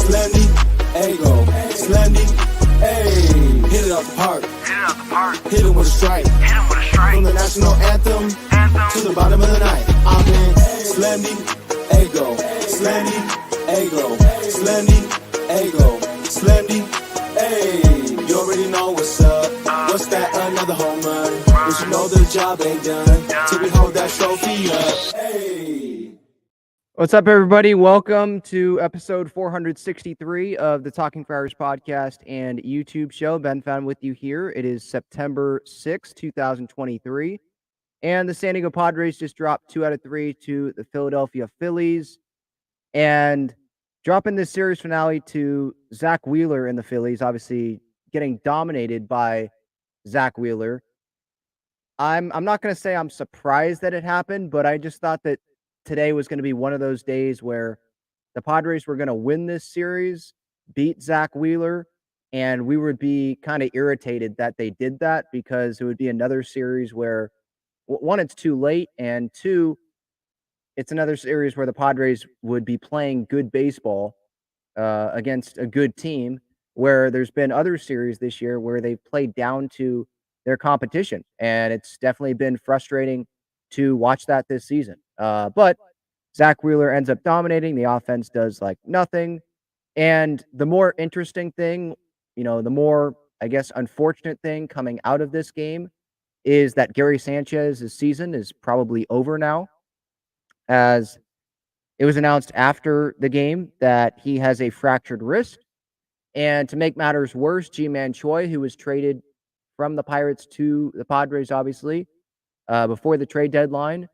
Slendy, Ego, Slendy, hey, hit it out the park. Hit it with a strike. From the national anthem to the bottom of the night. I'm in Slendy, Ego, Slendy, Ego, Slendy, Ego, Slendy, hey, you already know what's up. What's that? Another home run. But you know the job ain't done till we hold that trophy up. Hey. What's up, everybody? Welcome to episode 463 of the Talking Friars podcast and YouTube show. Ben Fadden with you here. It is September 6, 2023. And the San Diego Padres just dropped 2 out of 3 to the Philadelphia Phillies. And dropping this series finale to Zack Wheeler and the Phillies, obviously getting dominated by Zack Wheeler. I'm not going to say I'm surprised that it happened, but I just thought that today was going to be one of those days where the Padres were going to win this series, beat Zack Wheeler, and we would be kind of irritated that they did that because it would be another series where, one, it's too late, and two, it's another series where the Padres would be playing good baseball against a good team, where there's been other series this year where they've played down to their competition, and it's definitely been frustrating to watch that this season. But Zack Wheeler ends up dominating. The offense does like nothing. And the more interesting thing, the more, I guess, unfortunate thing coming out of this game is that Gary Sanchez's season is probably over now, as it was announced after the game that he has a fractured wrist. And to make matters worse, Ji-Man Choi, who was traded from the Pirates to the Padres, obviously, before the trade deadline,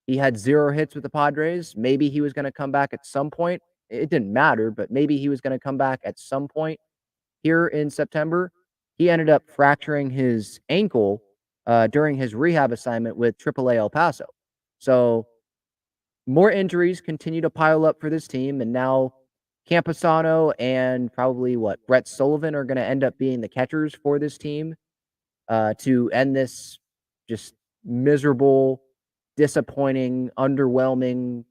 he had 0 hits with the Padres. Maybe he was going to come back at some point. It didn't matter, but maybe he was going to come back at some point here in September. He ended up fracturing his ankle during his rehab assignment with AAA El Paso. So more injuries continue to pile up for this team, and now Camposano and probably Brett Sullivan are going to end up being the catchers for this team to end this just miserable, disappointing, underwhelming,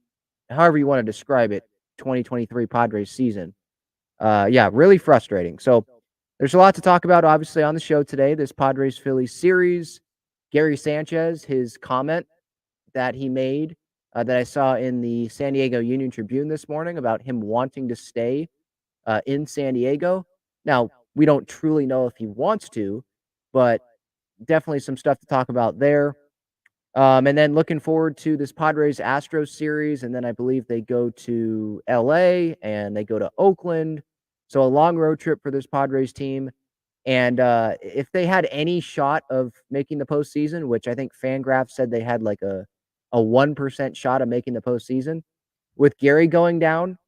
however you want to describe it, 2023 Padres season. Really frustrating. So there's a lot to talk about, obviously, on the show today, this Padres-Phillies series. Gary Sanchez, his comment that he made that I saw in the San Diego Union Tribune this morning about him wanting to stay in San Diego. Now, we don't truly know if he wants to, but definitely some stuff to talk about there. And then looking forward to this Padres-Astros series, and then I believe they go to LA and they go to Oakland. So a long road trip for this Padres team. And if they had any shot of making the postseason, which I think Fangraphs said they had like a 1% shot of making the postseason, with Gary going down,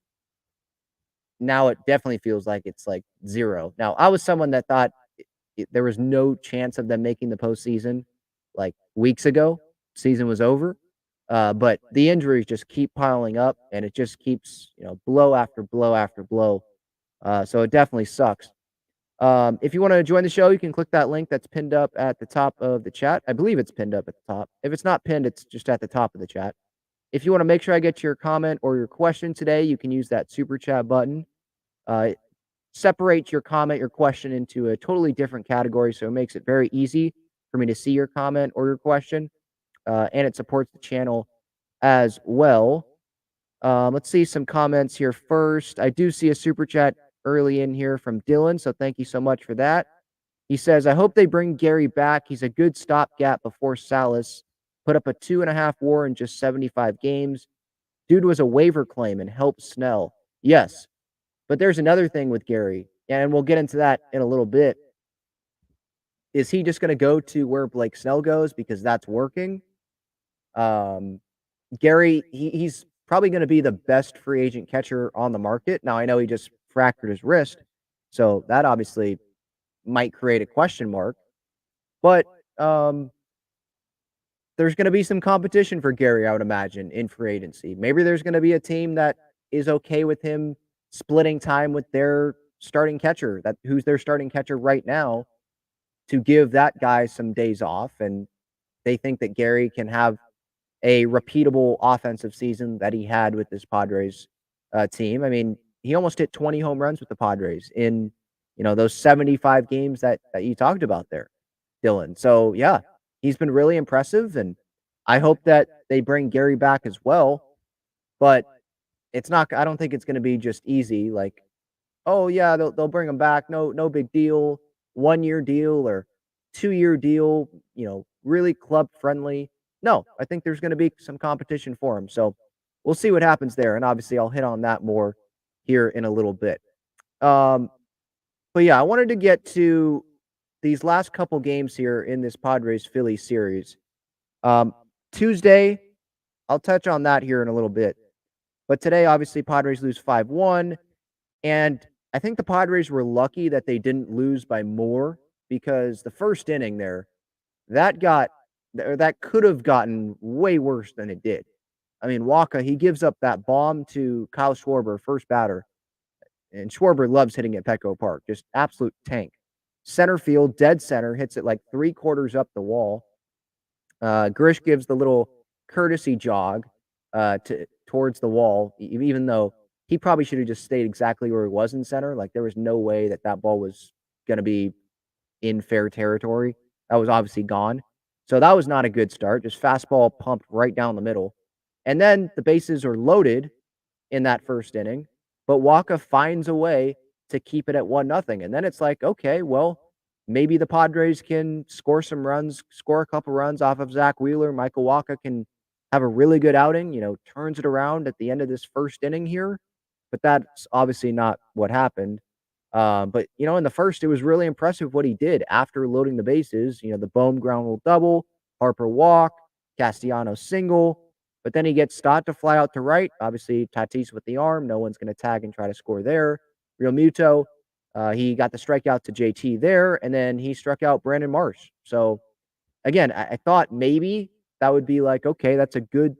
now it definitely feels like it's like 0. Now, I was someone that thought there was no chance of them making the postseason like weeks ago. Season was over. But the injuries just keep piling up, and it just keeps, blow after blow after blow. So it definitely sucks. If you want to join the show, you can click that link that's pinned up at the top of the chat. I believe it's pinned up at the top. If it's not pinned, it's just at the top of the chat. If you want to make sure I get your comment or your question today, you can use that super chat button. Separate your comment, your question into a totally different category, so it makes it very easy for me to see your comment or your question, and it supports the channel as well. Let's see some comments here first. I do see a super chat early in here from Dylan, so thank you so much for that. He says, I hope they bring Gary back. He's a good stopgap before Salas put up a 2.5 WAR in just 75 games. Dude was a waiver claim and helped Snell. Yes, but there's another thing with Gary, and we'll get into that in a little bit. Is he just going to go to where Blake Snell goes because that's working? Gary, he's probably going to be the best free agent catcher on the market. Now, I know he just fractured his wrist, so that obviously might create a question mark. But there's going to be some competition for Gary, I would imagine, in free agency. Maybe there's going to be a team that is okay with him splitting time with their starting catcher, who's their starting catcher right now, to give that guy some days off, and they think that Gary can have a repeatable offensive season that he had with this Padres team. I mean, he almost hit 20 home runs with the Padres in, those 75 games that you talked about there, Dylan. So, yeah, he's been really impressive, and I hope that they bring Gary back as well, but it's not I don't think it's gonna be just easy, like, "Oh, yeah, they'll bring him back, no big deal, 1-year deal or 2-year deal, really club friendly." No, I think there's gonna be some competition for him, so we'll see what happens there, and obviously, I'll hit on that more here in a little bit. Um, but yeah, I wanted to get to these last couple games here in this Padres-Phillies series. Um, Tuesday, I'll touch on that here in a little bit, but today, obviously, Padres lose 5-1, and I think the Padres were lucky that they didn't lose by more because the first inning there, that got that could have gotten way worse than it did. I mean, Waka, he gives up that bomb to Kyle Schwarber, first batter, and Schwarber loves hitting at Petco Park, just absolute tank. Center field, dead center, hits it like 3/4 up the wall. Grish gives the little courtesy jog towards the wall, even though he probably should have just stayed exactly where he was in center. Like there was no way that that ball was going to be in fair territory. That was obviously gone. So that was not a good start. Just fastball pumped right down the middle. And then the bases are loaded in that first inning, but Waka finds a way to keep it at 1-0. And then it's like, okay, well, maybe the Padres can score some runs, score a couple runs off of Zack Wheeler. Michael Waka can have a really good outing, turns it around at the end of this first inning here. But that's obviously not what happened. But in the first, it was really impressive what he did after loading the bases. The Bohm ground rule double, Harper walk, Castellanos single, but then he gets Stott to fly out to right. Obviously, Tatis with the arm. No one's going to tag and try to score there. Real Muto, he got the strikeout to JT there, and then he struck out Brandon Marsh. So, again, I thought maybe that would be like, okay, that's a good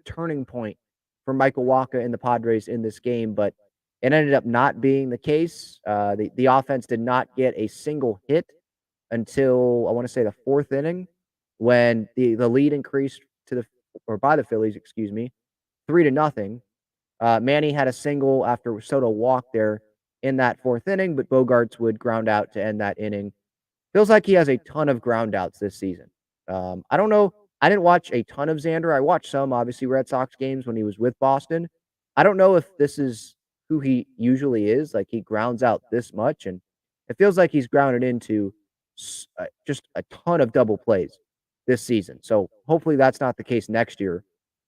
turning point for Michael Waka and the Padres in this game, but it ended up not being the case. The offense did not get a single hit until I want to say the fourth inning when the lead increased by the Phillies, 3-0. Manny had a single after Soto walked there in that fourth inning, but Bogarts would ground out to end that inning. Feels like he has a ton of ground outs this season. I don't know. I didn't watch a ton of Xander. I watched some, obviously, Red Sox games when he was with Boston. I don't know if this is who he usually is. Like, he grounds out this much, and it feels like he's grounded into just a ton of double plays this season. So hopefully that's not the case next year,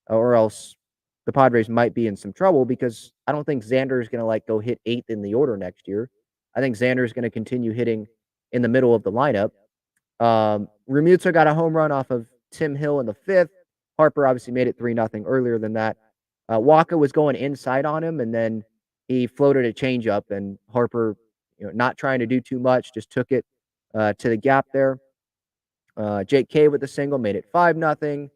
or else the Padres might be in some trouble because I don't think Xander is going to go hit 8th in the order next year. I think Xander is going to continue hitting in the middle of the lineup. Remuto got a home run off of Tim Hill in the 5th. Harper obviously made it 3-0 earlier than that. Waka was going inside on him, and then he floated a changeup, and Harper, not trying to do too much, just took it to the gap there. Jake K with the single made it 5-0.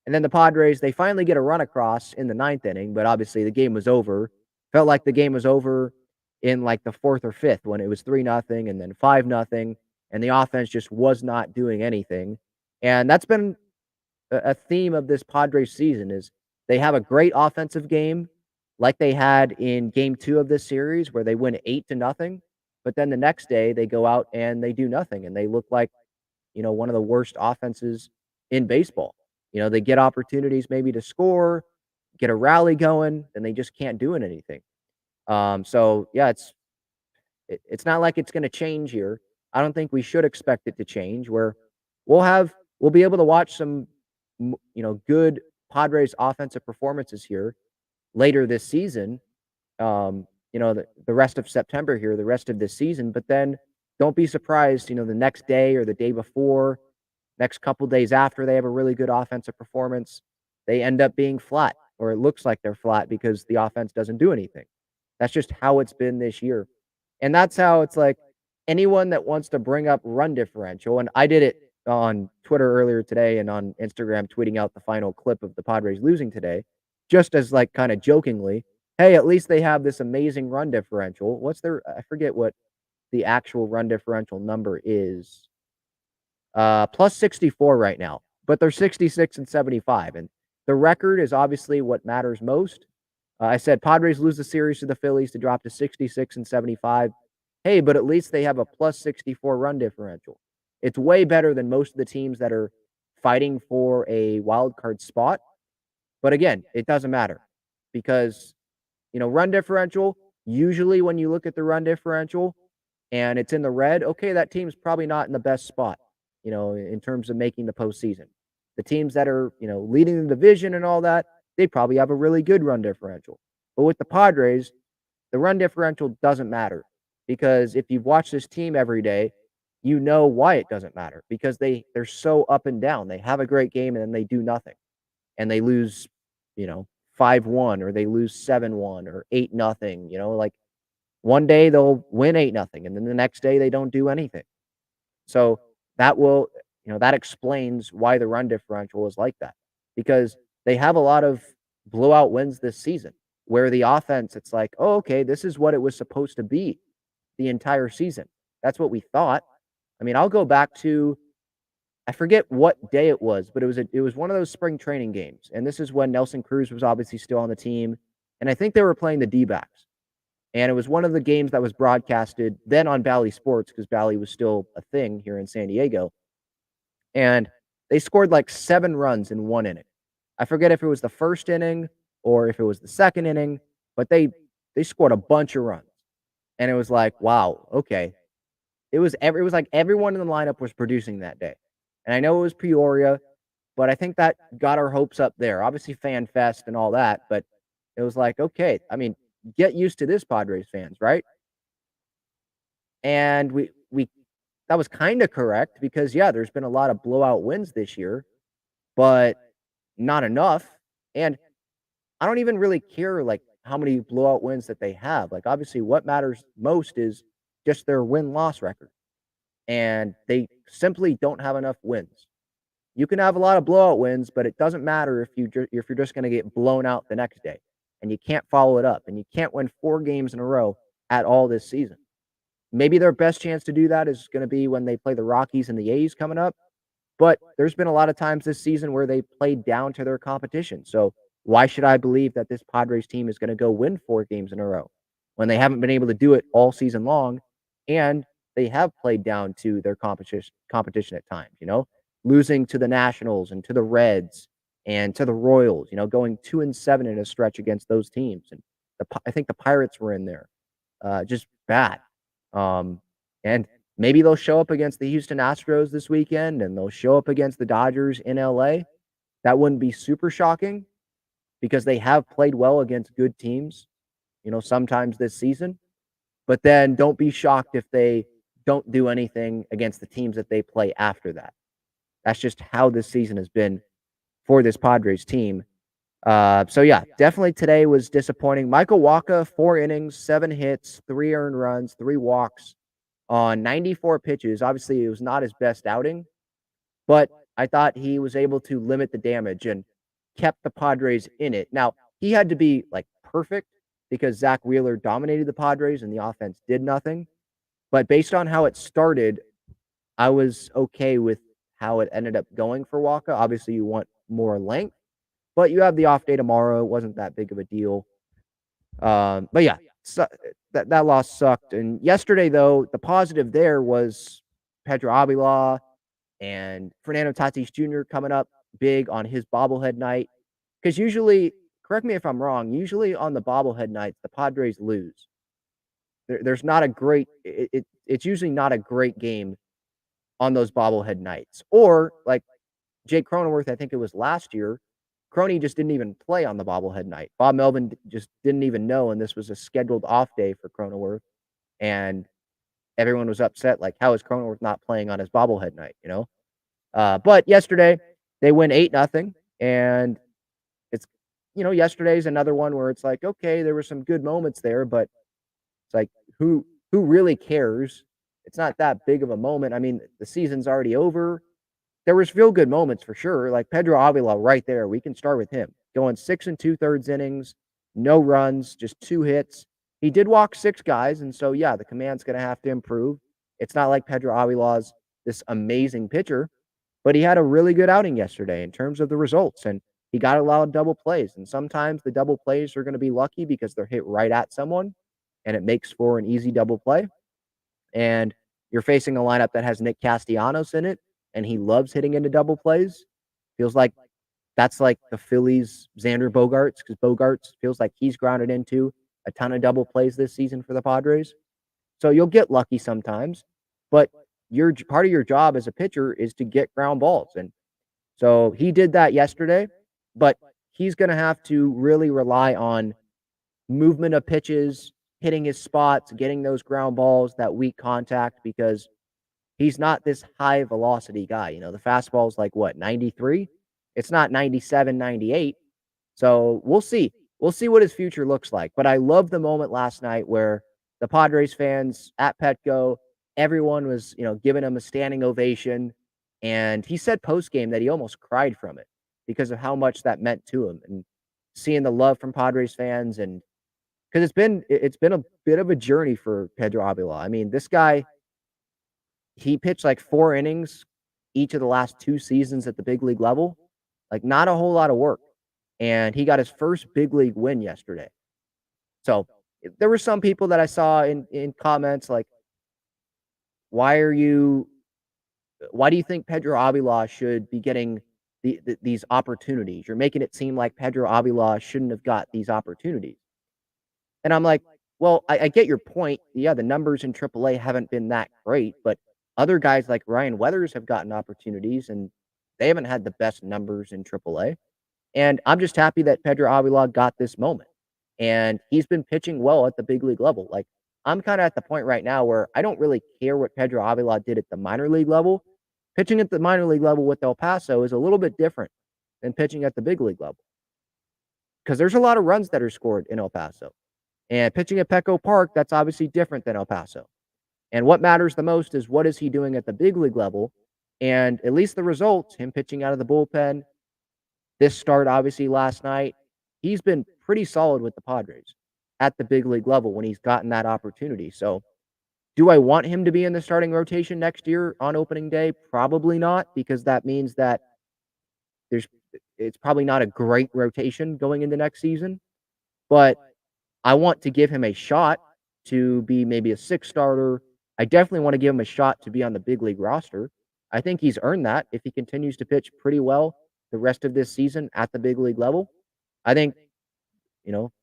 And then the Padres, they finally get a run across in the 9th inning, but obviously the game was over. Felt like the game was over in the 4th or 5th when it was 3-0 and then 5-0, and the offense just was not doing anything. And that's been a theme of this Padres season is they have a great offensive game like they had in game 2 of this series where they win 8-0, but then the next day they go out and they do nothing and they look like, one of the worst offenses in baseball. They get opportunities maybe to score, get a rally going, and they just can't do anything. So yeah, it's not like it's going to change here. I don't think we should expect it to change where we'll be able to watch some, good Padres offensive performances here later this season. The rest of September here, the rest of this season, but then don't be surprised, the next day or the day before, next couple days after they have a really good offensive performance, they end up being flat, or it looks like they're flat because the offense doesn't do anything. That's just how it's been this year. And that's how it's like anyone that wants to bring up run differential, and I did it on Twitter earlier today and on Instagram, tweeting out the final clip of the Padres losing today, just as kind of jokingly, hey, at least they have this amazing run differential. I forget what the actual run differential number is. Plus 64 right now, but they're 66 and 75. And the record is obviously what matters most. I said Padres lose the series to the Phillies to drop to 66 and 75. Hey, but at least they have a plus 64 run differential. It's way better than most of the teams that are fighting for a wild card spot. But again, it doesn't matter because, run differential, usually when you look at the run differential and it's in the red, okay, that team's probably not in the best spot, in terms of making the postseason. The teams that are, leading the division and all that, they probably have a really good run differential. But with the Padres, the run differential doesn't matter because if you've watched this team every day, you know why it doesn't matter because they're so up and down. They have a great game and then they do nothing. And they lose, 5-1 or they lose 7-1 or 8-0, like one day they'll win 8-0 and then the next day they don't do anything. So that will, that explains why the run differential is like that because they have a lot of blowout wins this season where the offense, it's like, oh, okay, this is what it was supposed to be the entire season. That's what we thought. I mean, I'll go back to, I forget what day it was, but it was one of those spring training games. And this is when Nelson Cruz was obviously still on the team. And I think they were playing the D-backs. And it was one of the games that was broadcasted then on Bally Sports because Bally was still a thing here in San Diego. And they scored like 7 runs in 1 inning. I forget if it was the first inning or if it was the second inning, but they scored a bunch of runs. And it was like, wow, okay. It was like everyone in the lineup was producing that day. And I know it was Peoria, but I think that got our hopes up there. Obviously Fan Fest and all that, but it was like, okay, I mean, get used to this, Padres fans, right? And we that was kind of correct because yeah, there's been a lot of blowout wins this year, but not enough. And I don't even really care like how many blowout wins that they have. Like obviously what matters most is just their win-loss record. And they simply don't have enough wins. You can have a lot of blowout wins, but it doesn't matter if you're just going to get blown out the next day and you can't follow it up and you can't win 4 games in a row at all this season. Maybe their best chance to do that is going to be when they play the Rockies and the A's coming up. But there's been a lot of times this season where they played down to their competition. So why should I believe that this Padres team is going to go win 4 games in a row when they haven't been able to do it all season long and they have played down to their competition at times, losing to the Nationals and to the Reds and to the Royals, going 2-7 in a stretch against those teams. And I think the Pirates were in there. Just bad. And maybe they'll show up against the Houston Astros this weekend and they'll show up against the Dodgers in LA. That wouldn't be super shocking because they have played well against good teams, sometimes this season. But then don't be shocked if they don't do anything against the teams that they play after that. That's just how this season has been for this Padres team. So yeah, definitely today was disappointing. Michael Wacha, 4 innings, 7 hits, 3 earned runs, 3 walks on 94 pitches. Obviously, it was not his best outing, but I thought he was able to limit the damage and kept the Padres in it. Now, he had to be like perfect because Zack Wheeler dominated the Padres and the offense did nothing. But based on how it started, I was okay with how it ended up going for Wacha. Obviously, you want more length, but you have the off day tomorrow. It wasn't that big of a deal. But yeah, so that loss sucked. And yesterday, though, the positive there was Pedro Avila and Fernando Tatis Jr. coming up big on his bobblehead night. Because usually, correct me if I'm wrong, usually on the bobblehead nights, the Padres lose. There's not a great, it's usually not a great game on those bobblehead nights. Or like Jake Cronenworth, I think it was last year, Crony just didn't even play on the bobblehead night. Bob Melvin just didn't even know, and this was a scheduled off day for Cronenworth. And everyone was upset, like, how is Cronenworth not playing on his bobblehead night, But yesterday, they win 8-0, and it's, yesterday's another one where it's like, okay, there were some good moments there, but it's like, who really cares? It's not that big of a moment. I mean, the season's already over. There was real good moments for sure. Like Pedro Avila right there. We can start with him. Going 6 2/3 innings, no runs, just 2 hits. He did walk 6 guys, and so yeah, the command's going to have to improve. It's not like Pedro Avila's this amazing pitcher, but he had a really good outing yesterday in terms of the results. And he got a lot of double plays. And sometimes the double plays are going to be lucky because they're hit right at someone and it makes for an easy double play. And you're facing a lineup that has Nick Castellanos in it, and he loves hitting into double plays. Feels like that's like the Phillies' Xander Bogaerts, because Bogaerts feels like he's grounded into a ton of double plays this season for the Padres. So you'll get lucky sometimes, but your part of your job as a pitcher is to get ground balls. And so he did that yesterday, but he's going to have to really rely on movement of pitches, hitting his spots, getting those ground balls, that weak contact, because he's not this high velocity guy. You know, the fastball is like what, 93? It's not 97, 98. So we'll see. We'll see what his future looks like. But I love the moment last night where the Padres fans at Petco, everyone was, giving him a standing ovation. And he said post game that he almost cried from it because of how much that meant to him, and seeing the love from Padres fans. And because it's been a bit of a journey for Pedro Avila. I mean, this guy, he pitched like 4 innings each of the last 2 seasons at the big league level. Like, not a whole lot of work. And he got his first big league win yesterday. So there were some people that I saw in comments like, why do you think Pedro Avila should be getting these opportunities? You're making it seem like Pedro Avila shouldn't have got these opportunities. And I'm like, well, I get your point. Yeah, the numbers in AAA haven't been that great, but other guys like Ryan Weathers have gotten opportunities, and they haven't had the best numbers in AAA. And I'm just happy that Pedro Avila got this moment. And he's been pitching well at the big league level. Like, I'm kind of at the point right now where I don't really care what Pedro Avila did at the minor league level. Pitching at the minor league level with El Paso is a little bit different than pitching at the big league level, because there's a lot of runs that are scored in El Paso. And pitching at Petco Park, that's obviously different than El Paso. And what matters the most is what is he doing at the big league level. And at least the results, him pitching out of the bullpen, this start obviously last night, he's been pretty solid with the Padres at the big league level when he's gotten that opportunity. So do I want him to be in the starting rotation next year on opening day? Probably not, because that means that it's probably not a great rotation going into next season. But I want to give him a shot to be maybe a 6 starter. I definitely want to give him a shot to be on the big league roster. I think he's earned that if he continues to pitch pretty well the rest of this season at the big league level. I think,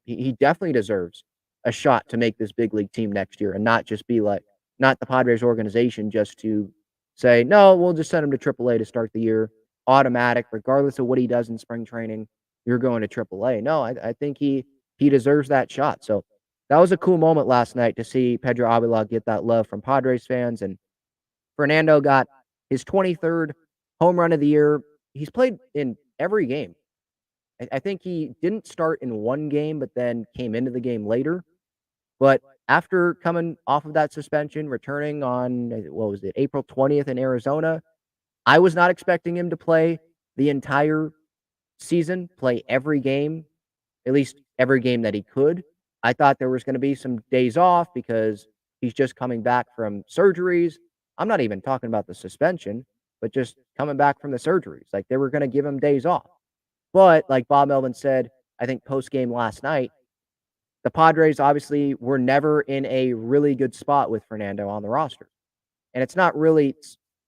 he definitely deserves a shot to make this big league team next year, and not just be like, not the Padres organization just to say, no, we'll just send him to AAA to start the year, automatic, regardless of what he does in spring training, you're going to AAA. No, I think he deserves that shot. So that was a cool moment last night to see Pedro Avila get that love from Padres fans. And Fernando got his 23rd home run of the year. He's played in every game. I think he didn't start in one game, but then came into the game later. But after coming off of that suspension, returning on, what was it, April 20th in Arizona, I was not expecting him to play the entire season, play every game, at least every game that he could. I thought there was going to be some days off because he's just coming back from surgeries. I'm not even talking about the suspension, but just coming back from the surgeries. Like, they were going to give him days off. But like Bob Melvin said, I think post-game last night, the Padres obviously were never in a really good spot with Fernando on the roster. And it's not really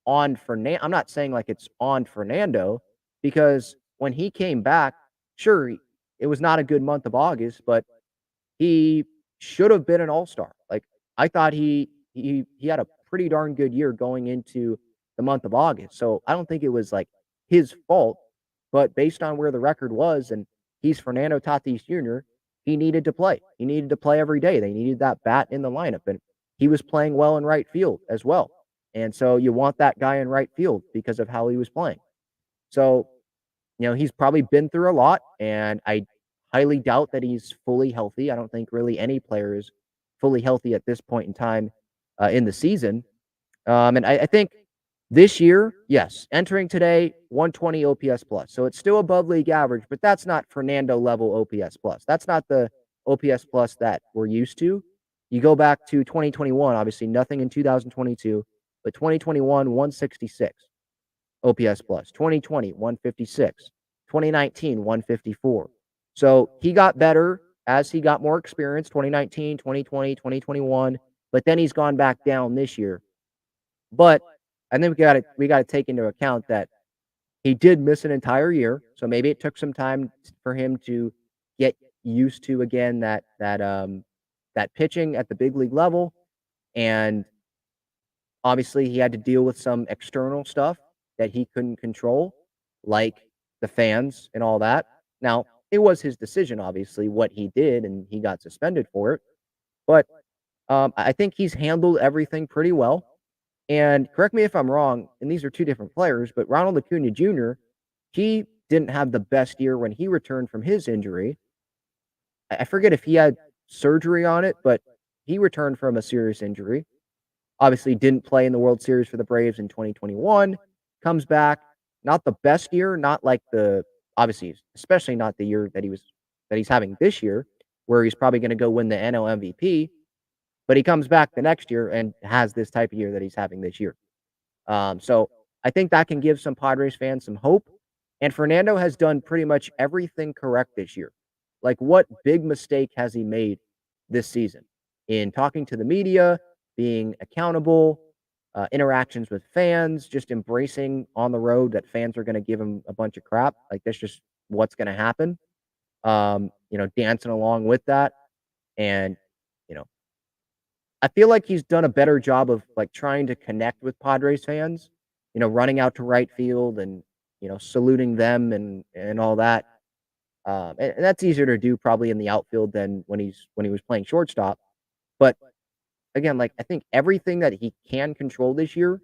on Fernando. I'm not saying like it's on Fernando, because when he came back, sure, it was not a good month of August, but he should have been an all-star. Like, I thought he had a pretty darn good year going into the month of August. So I don't think it was like his fault, but based on where the record was, and he's Fernando Tatis Jr., he needed to play. He needed to play every day. They needed that bat in the lineup, and he was playing well in right field as well. And so you want that guy in right field because of how he was playing. So, he's probably been through a lot, and I highly doubt that he's fully healthy. I don't think really any player is fully healthy at this point in time in the season. And I think this year, yes, entering today, 120 OPS plus. So it's still above league average, but that's not Fernando level OPS plus. That's not the OPS plus that we're used to. You go back to 2021, obviously nothing in 2022, but 2021, 166 OPS plus. 2020, 156. 2019, 154. So he got better as he got more experience, 2019, 2020, 2021, but then he's gone back down this year. But I think we gotta take into account that he did miss an entire year, so maybe it took some time for him to get used to again that pitching at the big league level, and obviously he had to deal with some external stuff that he couldn't control, like the fans and all that. Now, it was his decision, obviously, what he did, and he got suspended for it. But I think he's handled everything pretty well. And correct me if I'm wrong, and these are two different players, but Ronald Acuna Jr., he didn't have the best year when he returned from his injury. I forget if he had surgery on it, but he returned from a serious injury. Obviously, didn't play in the World Series for the Braves in 2021. Comes back, not the best year, not like the obviously, especially not the year that he's having this year, where he's probably going to go win the NL MVP. But he comes back the next year and has this type of year that he's having this year. So I think that can give some Padres fans some hope. And Fernando has done pretty much everything correct this year. Like, what big mistake has he made this season in talking to the media, being accountable, interactions with fans, just embracing on the road that fans are going to give him a bunch of crap? Like, that's just what's going to happen. Dancing along with that. And, you know, I feel like he's done a better job of, like, trying to connect with Padres fans, running out to right field and, saluting them and all that. And that's easier to do probably in the outfield than when he was playing shortstop. But again, like, I think everything that he can control this year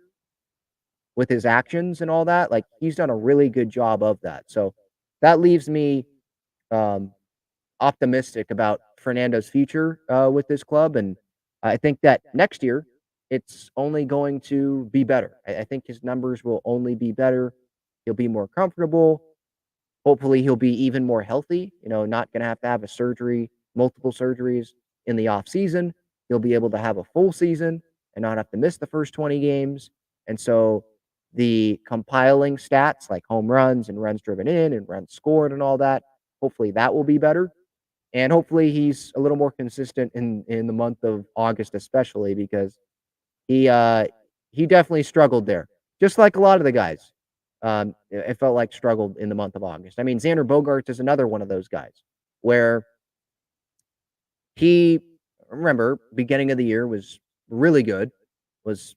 with his actions and all that, like, he's done a really good job of that. So that leaves me um, optimistic about Fernando's future with this club, and I think that next year it's only going to be better. I think his numbers will only be better. He'll be more comfortable. Hopefully, he'll be even more healthy. Not going to have a surgery, multiple surgeries in the off season. He'll be able to have a full season and not have to miss the first 20 games. And so the compiling stats like home runs and runs driven in and runs scored and all that, hopefully that will be better. And hopefully he's a little more consistent in the month of August, especially because he definitely struggled there, just like a lot of the guys. It felt like struggled in the month of August. I mean, Xander Bogaerts is another one of those guys where remember, beginning of the year was really good, was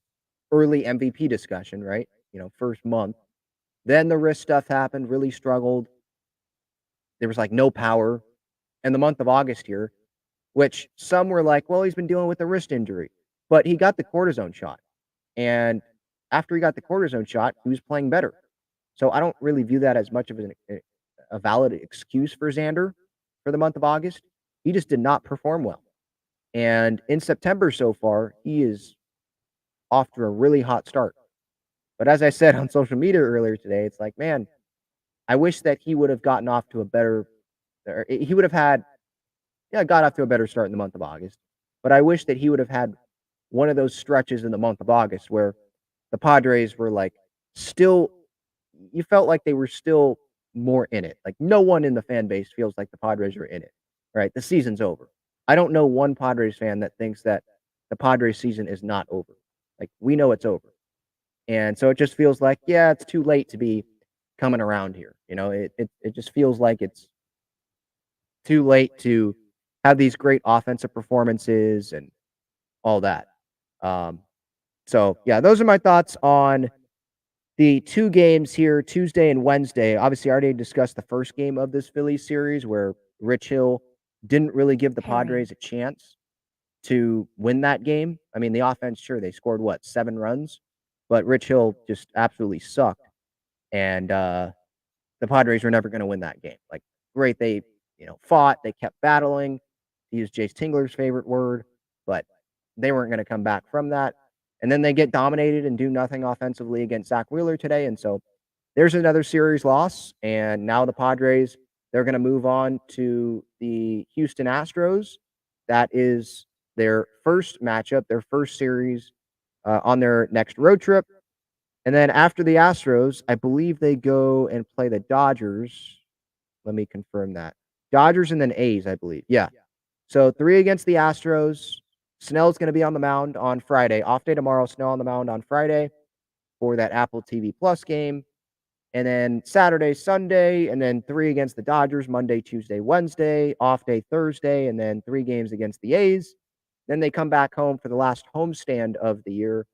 early MVP discussion, right? First month. Then the wrist stuff happened, really struggled. There was like no power. In the month of August here, which some were like, well, he's been dealing with a wrist injury, but he got the cortisone shot. And after he got the cortisone shot, he was playing better. So I don't really view that as much of a valid excuse for Xander for the month of August. He just did not perform well. And in September so far, he is off to a really hot start. But as I said on social media earlier today, it's like, man, I wish that he would have gotten off to a better, or he would have had, got off to a better start in the month of August. But I wish that he would have had one of those stretches in the month of August where the Padres were like still, you felt like they were still more in it. Like, no one in the fan base feels like the Padres are in it, right? The season's over. I don't know one Padres fan that thinks that the Padres season is not over. Like, we know it's over. And so it just feels like, yeah, it's too late to be coming around here. It just feels like it's too late to have these great offensive performances and all that. So yeah, those are my thoughts on the two games here, Tuesday and Wednesday. Obviously, I already discussed the first game of this Phillies series where Rich Hill didn't really give the Padres a chance to win that game. I mean, the offense, sure, they scored 7 runs, but Rich Hill just absolutely sucked. And the Padres were never going to win that game. Like, great, they fought, they kept battling, to use Jace Tingler's favorite word, but they weren't going to come back from that. And then they get dominated and do nothing offensively against Zack Wheeler today. And so there's another series loss. And now the Padres, they're going to move on to the Houston Astros. That is their first matchup, their first series on their next road trip. And then after the Astros, I believe they go and play the Dodgers. Let me confirm that. Dodgers and then A's, I believe. Yeah. So 3 against the Astros. Snell's going to be on the mound on Friday. Off day tomorrow. Snell on the mound on Friday for that Apple TV Plus game. And then Saturday, Sunday, and then 3 against the Dodgers, Monday, Tuesday, Wednesday, off day Thursday, and then 3 games against the A's. Then they come back home for the last homestand of the year,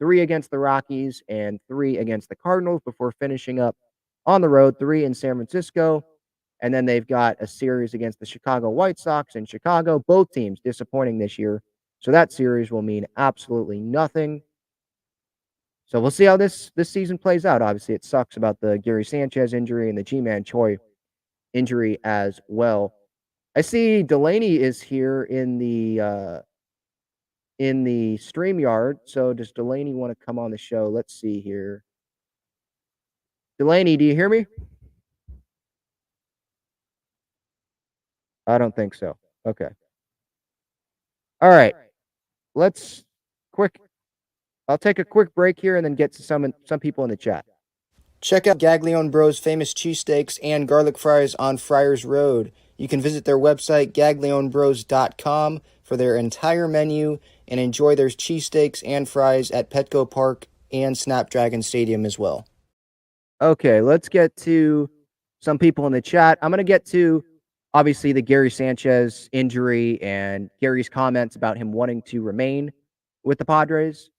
3 against the Rockies and 3 against the Cardinals before finishing up on the road, 3 in San Francisco. And then they've got a series against the Chicago White Sox in Chicago. Both teams disappointing this year. So that series will mean absolutely nothing. So we'll see how this season plays out. Obviously, it sucks about the Gary Sanchez injury and the G-Man Choi injury as well. I see Delaney is here in the StreamYard. So does Delaney want to come on the show? Let's see here. Delaney, do you hear me? I don't think so. Okay. All right. I'll take a quick break here and then get to some people in the chat. Check out Gaglione Bros' famous cheesesteaks and garlic fries on Friars Road. You can visit their website, gaglionebros.com, for their entire menu and enjoy their cheesesteaks and fries at Petco Park and Snapdragon Stadium as well. Okay, let's get to some people in the chat. I'm going to get to, obviously, the Gary Sanchez injury and Gary's comments about him wanting to remain with the Padres.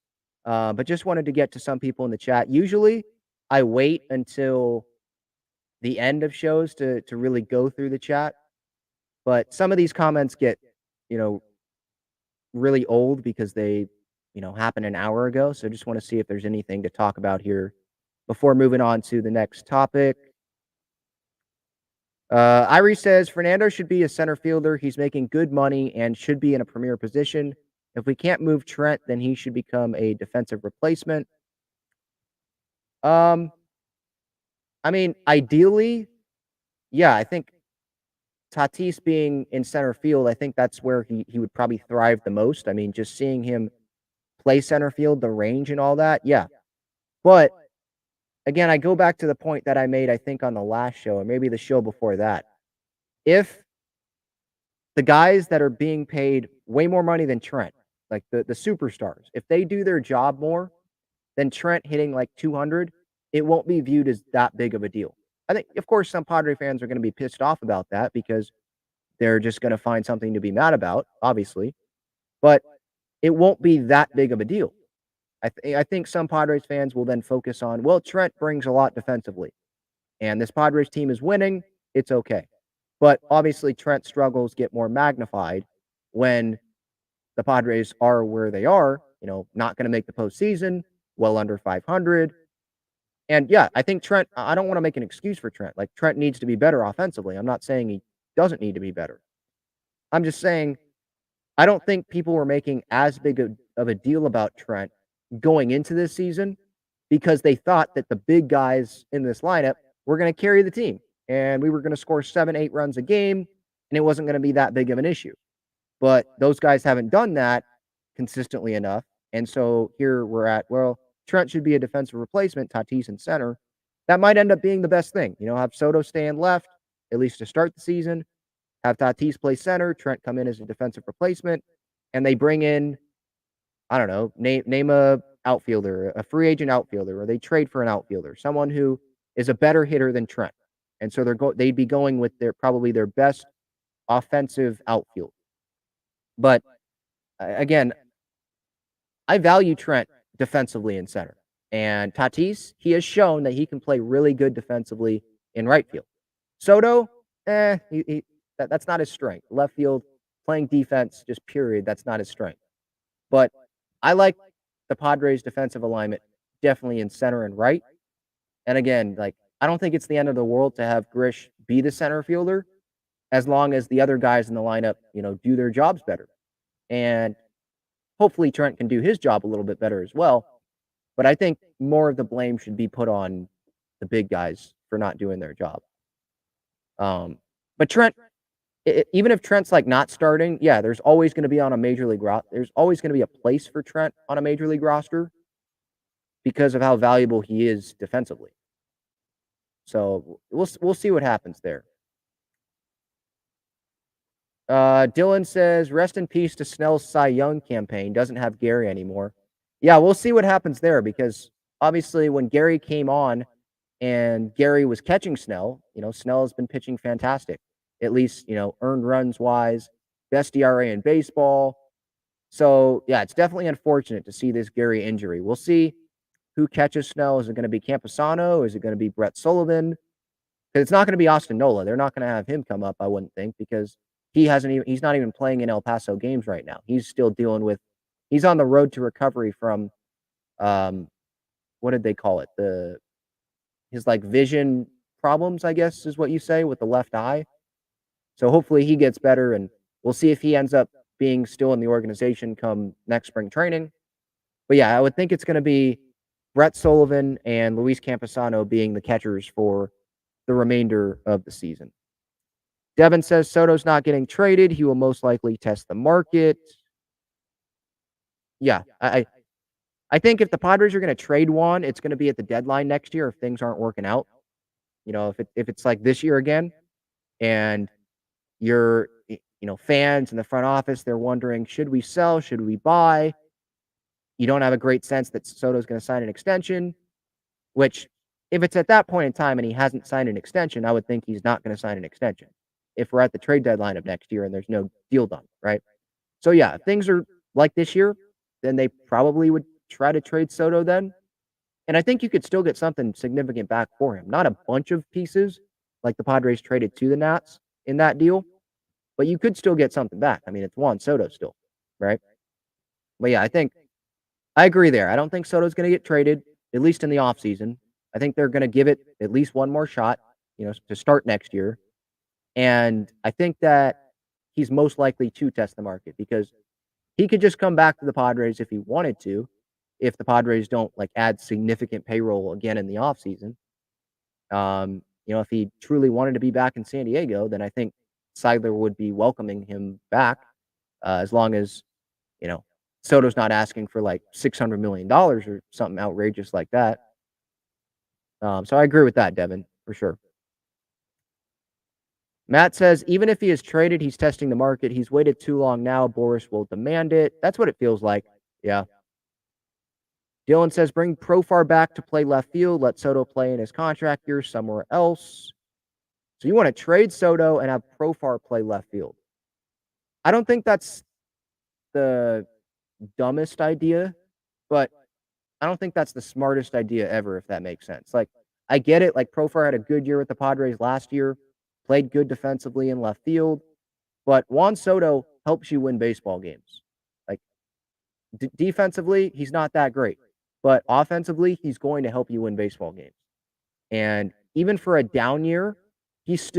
But just wanted to get to some people in the chat. Usually, I wait until the end of shows to really go through the chat. But some of these comments get, really old because they, happened an hour ago. So just want to see if there's anything to talk about here before moving on to the next topic. Irie says, Fernando should be a center fielder. He's making good money and should be in a premier position. If we can't move Trent, then he should become a defensive replacement. I mean, ideally, yeah, I think Tatis being in center field, I think that's where he would probably thrive the most. I mean, just seeing him play center field, the range and all that, yeah. But again, I go back to the point that I made, I think, on the last show, or maybe the show before that. If the guys that are being paid way more money than Trent, like the superstars, if they do their job more than Trent hitting like 200, it won't be viewed as that big of a deal. I think, of course, some Padre fans are going to be pissed off about that because they're just going to find something to be mad about, obviously. But it won't be that big of a deal. I think some Padres fans will then focus on, well, Trent brings a lot defensively, and this Padres team is winning. It's okay. But obviously, Trent's struggles get more magnified when the Padres are where they are, not going to make the postseason, well under 500. And yeah, I think Trent, I don't want to make an excuse for Trent. Like, Trent needs to be better offensively. I'm not saying he doesn't need to be better. I'm just saying I don't think people were making as big of a deal about Trent going into this season because they thought that the big guys in this lineup were going to carry the team and we were going to score 7-8 runs a game and it wasn't going to be that big of an issue. But those guys haven't done that consistently enough. And so here we're at, well, Trent should be a defensive replacement, Tatis in center. That might end up being the best thing. Have Soto stay in left, at least to start the season. Have Tatis play center, Trent come in as a defensive replacement, and they bring in, I don't know, name a outfielder, a free agent outfielder, or they trade for an outfielder, someone who is a better hitter than Trent. And so they'd be going with probably their best offensive outfield. But again, I value Trent defensively in center. And Tatis, he has shown that he can play really good defensively in right field. Soto, that's not his strength. Left field, playing defense, just period, that's not his strength. But I like the Padres' defensive alignment definitely in center and right. And again, like, I don't think it's the end of the world to have Grish be the center fielder as long as the other guys in the lineup, do their jobs better. And hopefully Trent can do his job a little bit better as well. But I think more of the blame should be put on the big guys for not doing their job. But Trent, even if Trent's like not starting, yeah, there's always going to be on a major league roster. There's always going to be a place for Trent on a major league roster because of how valuable he is defensively. So we'll see what happens there. Dylan says, rest in peace to Snell's Cy Young campaign. Doesn't have Gary anymore. Yeah, we'll see what happens there because obviously when Gary came on and Gary was catching Snell, Snell has been pitching fantastic, at least, earned runs wise, best ERA in baseball. So, yeah, it's definitely unfortunate to see this Gary injury. We'll see who catches Snell. Is it going to be Camposano? Is it going to be Brett Sullivan? Because it's not going to be Austin Nola. They're not going to have him come up, I wouldn't think, because he's not even playing in El Paso games right now. He's still dealing with, he's on the road to recovery from, what did they call it? His like vision problems, I guess is what you say, with the left eye. So hopefully he gets better, and we'll see if he ends up being still in the organization come next spring training. But yeah, I would think it's going to be Brett Sullivan and Luis Camposano being the catchers for the remainder of the season. Devin says Soto's not getting traded. He will most likely test the market. Yeah, I think if the Padres are going to trade Juan, it's going to be at the deadline next year if things aren't working out. If it's like this year again, and your fans in the front office, they're wondering, should we sell? Should we buy? You don't have a great sense that Soto's going to sign an extension, which if it's at that point in time and he hasn't signed an extension, I would think he's not going to sign an extension if we're at the trade deadline of next year and there's no deal done, right? So yeah, if things are like this year, then they probably would try to trade Soto then. And I think you could still get something significant back for him. Not a bunch of pieces like the Padres traded to the Nats in that deal, but you could still get something back. I mean, it's Juan Soto still, right? But yeah, I agree there. I don't think Soto's going to get traded, at least in the offseason. I think they're going to give it at least one more shot, to start next year. And I think that he's most likely to test the market because he could just come back to the Padres if he wanted to, if the Padres don't add significant payroll again in the offseason. If he truly wanted to be back in San Diego, then I think Seidler would be welcoming him back, as long as, Soto's not asking for $600 million or something outrageous like that. So I agree with that, Devin, for sure. Matt says, even if he is traded, he's testing the market. He's waited too long now. Boris will demand it. That's what it feels like. Yeah. Dylan says, bring Profar back to play left field. Let Soto play in his contract year somewhere else. So you want to trade Soto and have Profar play left field. I don't think that's the dumbest idea, but I don't think that's the smartest idea ever, if that makes sense. I get it. Profar had a good year with the Padres last year, played good defensively in left field, but Juan Soto helps you win baseball games. Defensively, he's not that great, but offensively, he's going to help you win baseball games. And even for a down year, his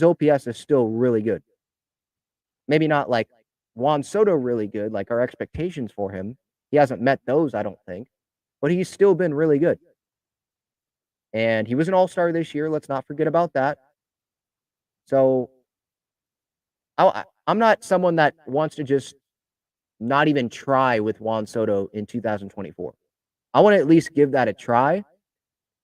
OPS is still really good. Maybe not like Juan Soto really good, like our expectations for him. He hasn't met those, I don't think, but he's still been really good. And he was an all-star this year. Let's not forget about that. So I'm not someone that wants to just not even try with Juan Soto in 2024. I want to at least give that a try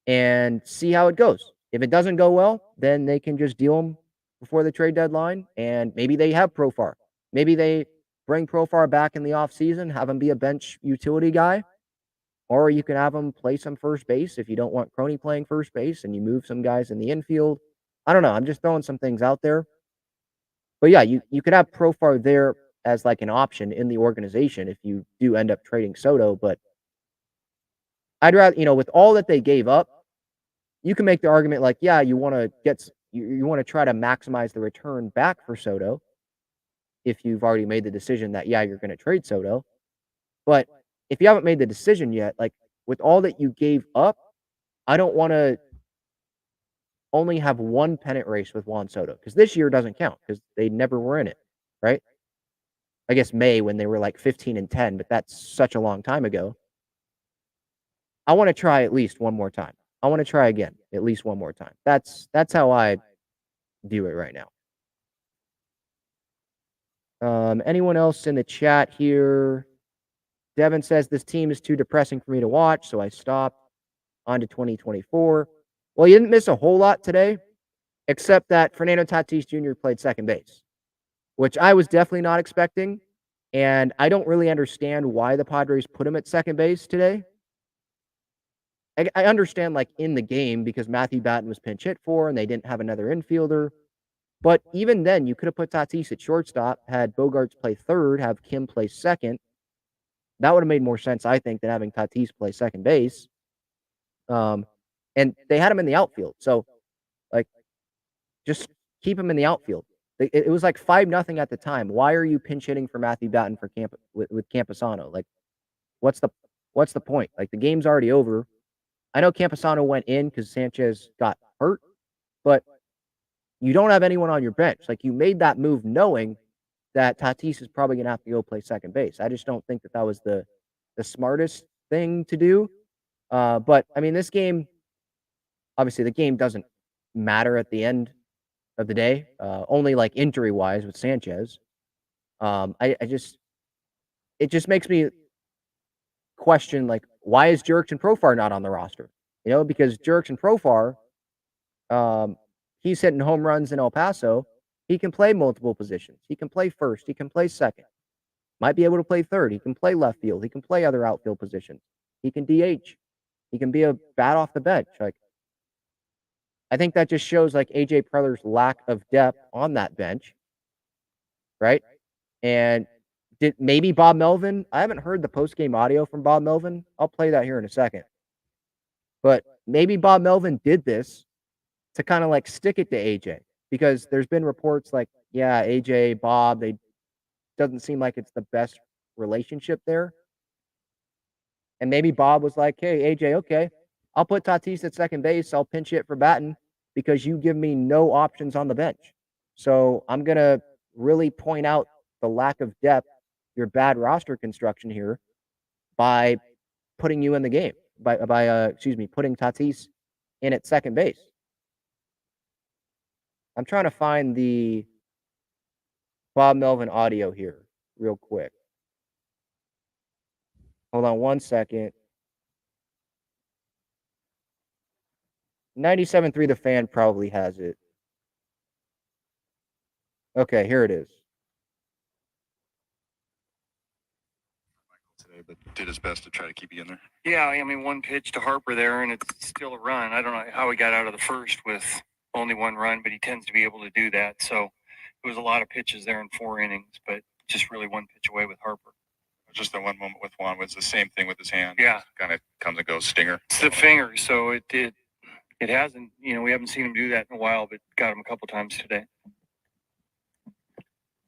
and see how it goes. If it doesn't go well, then they can just deal him before the trade deadline, and maybe they have Profar. Maybe they bring Profar back in the offseason, have him be a bench utility guy, or you can have him play some first base if you don't want Crony playing first base and you move some guys in the infield. I don't know. I'm just throwing some things out there. But yeah, you could have Profar there as an option in the organization if you do end up trading Soto. But I'd rather, with all that they gave up, you can make the argument you want to try to maximize the return back for Soto if you've already made the decision that, you're going to trade Soto. But if you haven't made the decision yet, with all that you gave up, I don't want to only have one pennant race with Juan Soto because this year doesn't count because they never were in it, right? I guess May when they were 15-10, but that's such a long time ago. I want to try at least one more time. I want to try again at least one more time. That's how I view it right now. Anyone else in the chat here? Devin says this team is too depressing for me to watch, so I stopped. On to 2024. Well, you didn't miss a whole lot today, except that Fernando Tatis Jr. played second base. which I was definitely not expecting. And I don't really understand why the Padres put him at second base today. I understand, like, in the game because Matthew Batten was pinch hit for and they didn't have another infielder. But even then, you could have put Tatis at shortstop, had Bogarts play third, have Kim play second. That would have made more sense, I think, than having Tatis play second base. And they had him in the outfield. So, like, just keep him in the outfield. It was like 5-0 at the time. Why are you pinch hitting for Matthew Batten for with Campusano? Like, what's the point? Like, the game's already over. I know Campusano went in because Sanchez got hurt, but you don't have anyone on your bench. Like, you made that move knowing that Tatis is probably going to have to go play second base. I just don't think that was the smartest thing to do. But, I mean, this game, obviously, the game doesn't matter at the end of the day, only, like, injury-wise with Sanchez. It just makes me question, like, why is Jurickson Profar not on the roster? You know, because Jurickson Profar, he's hitting home runs in El Paso. He can play multiple positions. He can play first. He can play second. Might be able to play third. He can play left field. He can play other outfield positions. He can DH. He can be a bat off the bench. Like, I think that just shows, like, AJ Preller's lack of depth on that bench, right? And did maybe Bob Melvin? I haven't heard the post-game audio from Bob Melvin. I'll play that here in a second. But maybe Bob Melvin did this to kind of, like, stick it to AJ, because there's been reports like, yeah, AJ, Bob, they doesn't seem like it's the best relationship there. And maybe Bob was like, hey, AJ, okay, I'll put Tatis at second base. I'll pinch hit for Batten because you give me no options on the bench. So I'm going to really point out the lack of depth, your bad roster construction here, by putting you in the game, by putting Tatis in at second base. I'm trying to find the Bob Melvin audio here real quick. Hold on one second. 97.3 The Fan probably has it. Okay, here it is. Today, but did his best to try to keep you in there. Yeah, I mean, one pitch to Harper there, and it's still a run. I don't know how he got out of the first with only one run, but he tends to be able to do that. So it was a lot of pitches there in 4 innings, but just really one pitch away with Harper. Just the one moment with Juan was the same thing with his hand. Yeah. Kind of comes and goes stinger. It's the finger, so it hasn't, we haven't seen him do that in a while, but got him a couple times today.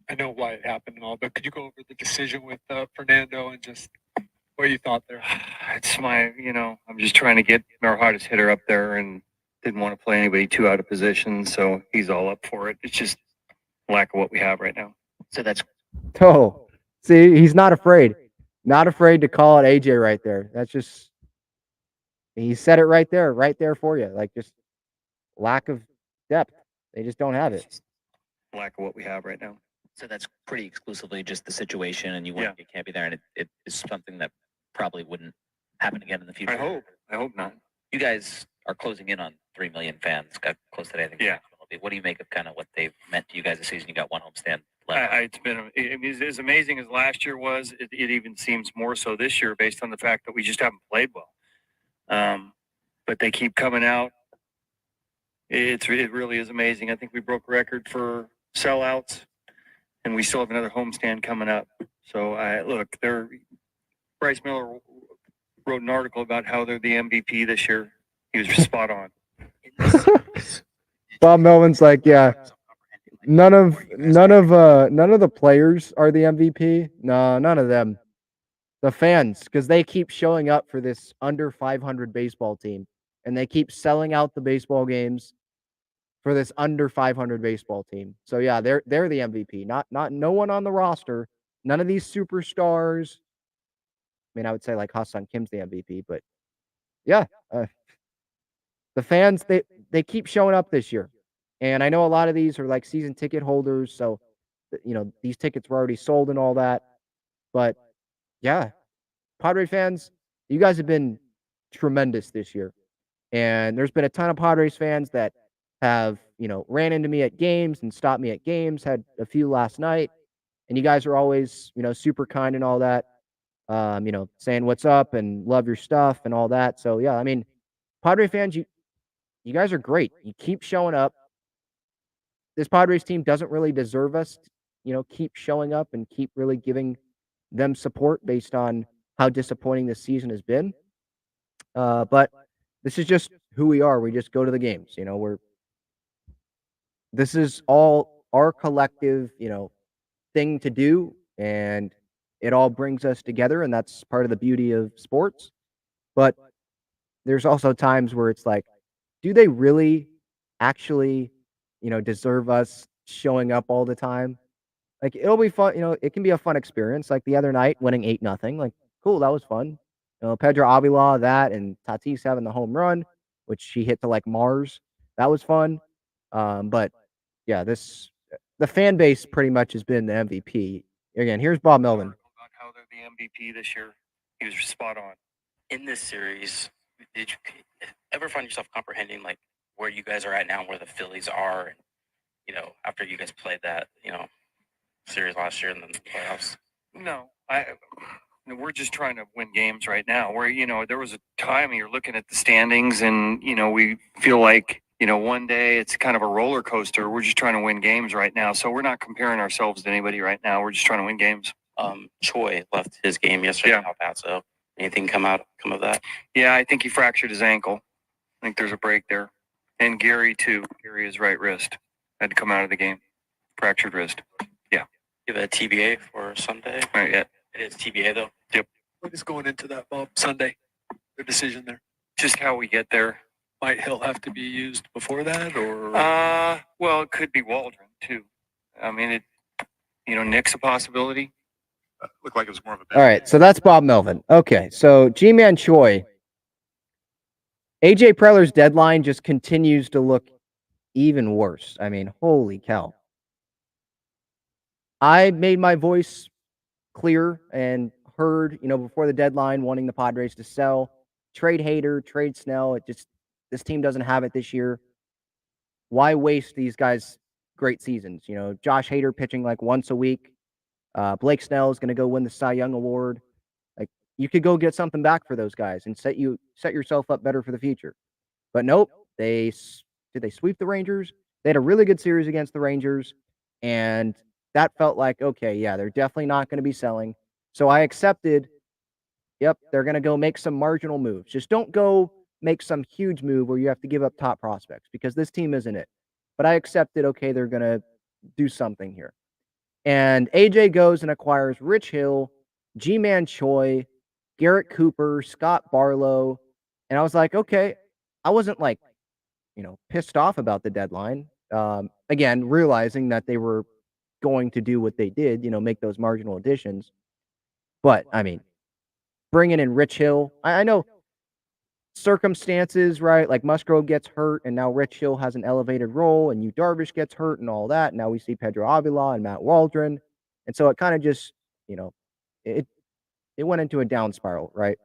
I know why it happened and all, but could you go over the decision with Fernando and just what you thought there? It's I'm just trying to get our hottest hitter up there and didn't want to play anybody too out of position, so he's all up for it. It's just lack of what we have right now. So that's Oh, see, he's not afraid. Not afraid to call it AJ right there. That's just, he said it right there for you. Like, just lack of depth. They just don't have it. Lack of what we have right now. so that's pretty exclusively just the situation, and you can't be there, and it is something that probably wouldn't happen again in the future. I hope not. You guys are closing in on 3 million fans. Got close today, I think. Yeah. What do you make of kind of what they've meant to you guys this season? You got one homestand left. It's been as amazing as last year was. It even seems more so this year based on the fact that we just haven't played well. But they keep coming out. It really is amazing. I think we broke a record for sellouts, and we still have another homestand coming up. So Bryce Miller wrote an article about how they're the MVP this year. He was spot on. Bob Melvin's like, yeah, none of the players are the MVP. No, none of them. The fans, because they keep showing up for this under 500 baseball team, and they keep selling out the baseball games for this under 500 baseball team. So yeah, they're the MVP. Not no one on the roster. None of these superstars. I mean, I would say like Hassan Kim's the MVP, but yeah, the fans they keep showing up this year, and I know a lot of these are like season ticket holders, so these tickets were already sold and all that. But yeah, Padre fans, you guys have been tremendous this year, and there's been a ton of Padres fans that have, ran into me at games and stopped me at games, had a few last night, and you guys are always, super kind and all that. Saying what's up and love your stuff and all that. So yeah, I mean, Padre fans, you guys are great. You keep showing up. This Padres team doesn't really deserve us, keep showing up and keep really giving them support based on how disappointing this season has been. But this is just who we are. We just go to the games. This is all our collective, thing to do, and it all brings us together, and that's part of the beauty of sports. But there's also times where it's like, do they really actually, deserve us showing up all the time? Like, it'll be fun, it can be a fun experience. Like the other night, winning 8-0. Like, cool, that was fun. Pedro Avila, that, and Tatis having the home run, which he hit to like Mars. That was fun. But yeah, the fan base pretty much has been the MVP. Again, here's Bob Melvin. About how they're the MVP this year. He was spot on. In this series, did you ever find yourself comprehending like where you guys are at now, where the Phillies are, and, after you guys played that, series last year in the playoffs? No, we're just trying to win games right now. Where there was a time you're looking at the standings, and we feel like one day it's kind of a roller coaster. We're just trying to win games right now, so we're not comparing ourselves to anybody right now. We're just trying to win games. Choi left his game yesterday in El Paso. Anything come of that? Yeah, I think he fractured his ankle. I think there's a break there, and Gary too. Gary, his right wrist had to come out of the game, fractured wrist. You have a TBA for Sunday? Not yet. It is TBA though? Yep. What is going into that, Bob? Sunday, the decision there. Just how we get there. Might Hill have to be used before that, or? Well, it could be Waldron too. I mean, Nick's a possibility. Looked like it was more of a. All right, so that's Bob Melvin. Okay, so G-Man Choi. AJ Preller's deadline just continues to look even worse. I mean, holy cow. I made my voice clear and heard, before the deadline, wanting the Padres to sell. Trade Hader, trade Snell. This team doesn't have it this year. Why waste these guys' great seasons? Josh Hader pitching like once a week. Blake Snell is going to go win the Cy Young Award. Like, you could go get something back for those guys and set yourself up better for the future. But nope, did they sweep the Rangers? They had a really good series against the Rangers, and that felt like, okay, yeah, they're definitely not going to be selling. So I accepted, yep, they're going to go make some marginal moves. Just don't go make some huge move where you have to give up top prospects, because this team isn't it. But I accepted, okay, they're going to do something here. And AJ goes and acquires Rich Hill, G-Man Choi, Garrett Cooper, Scott Barlow. And I was like, okay, I wasn't like, pissed off about the deadline. Again, realizing that they were going to do what they did, make those marginal additions. But, I mean, bringing in Rich Hill, I know circumstances, right? Like Musgrove gets hurt, and now Rich Hill has an elevated role, and Yu Darvish gets hurt and all that. Now we see Pedro Avila and Matt Waldron. And so it kind of just, it went into a down spiral, right?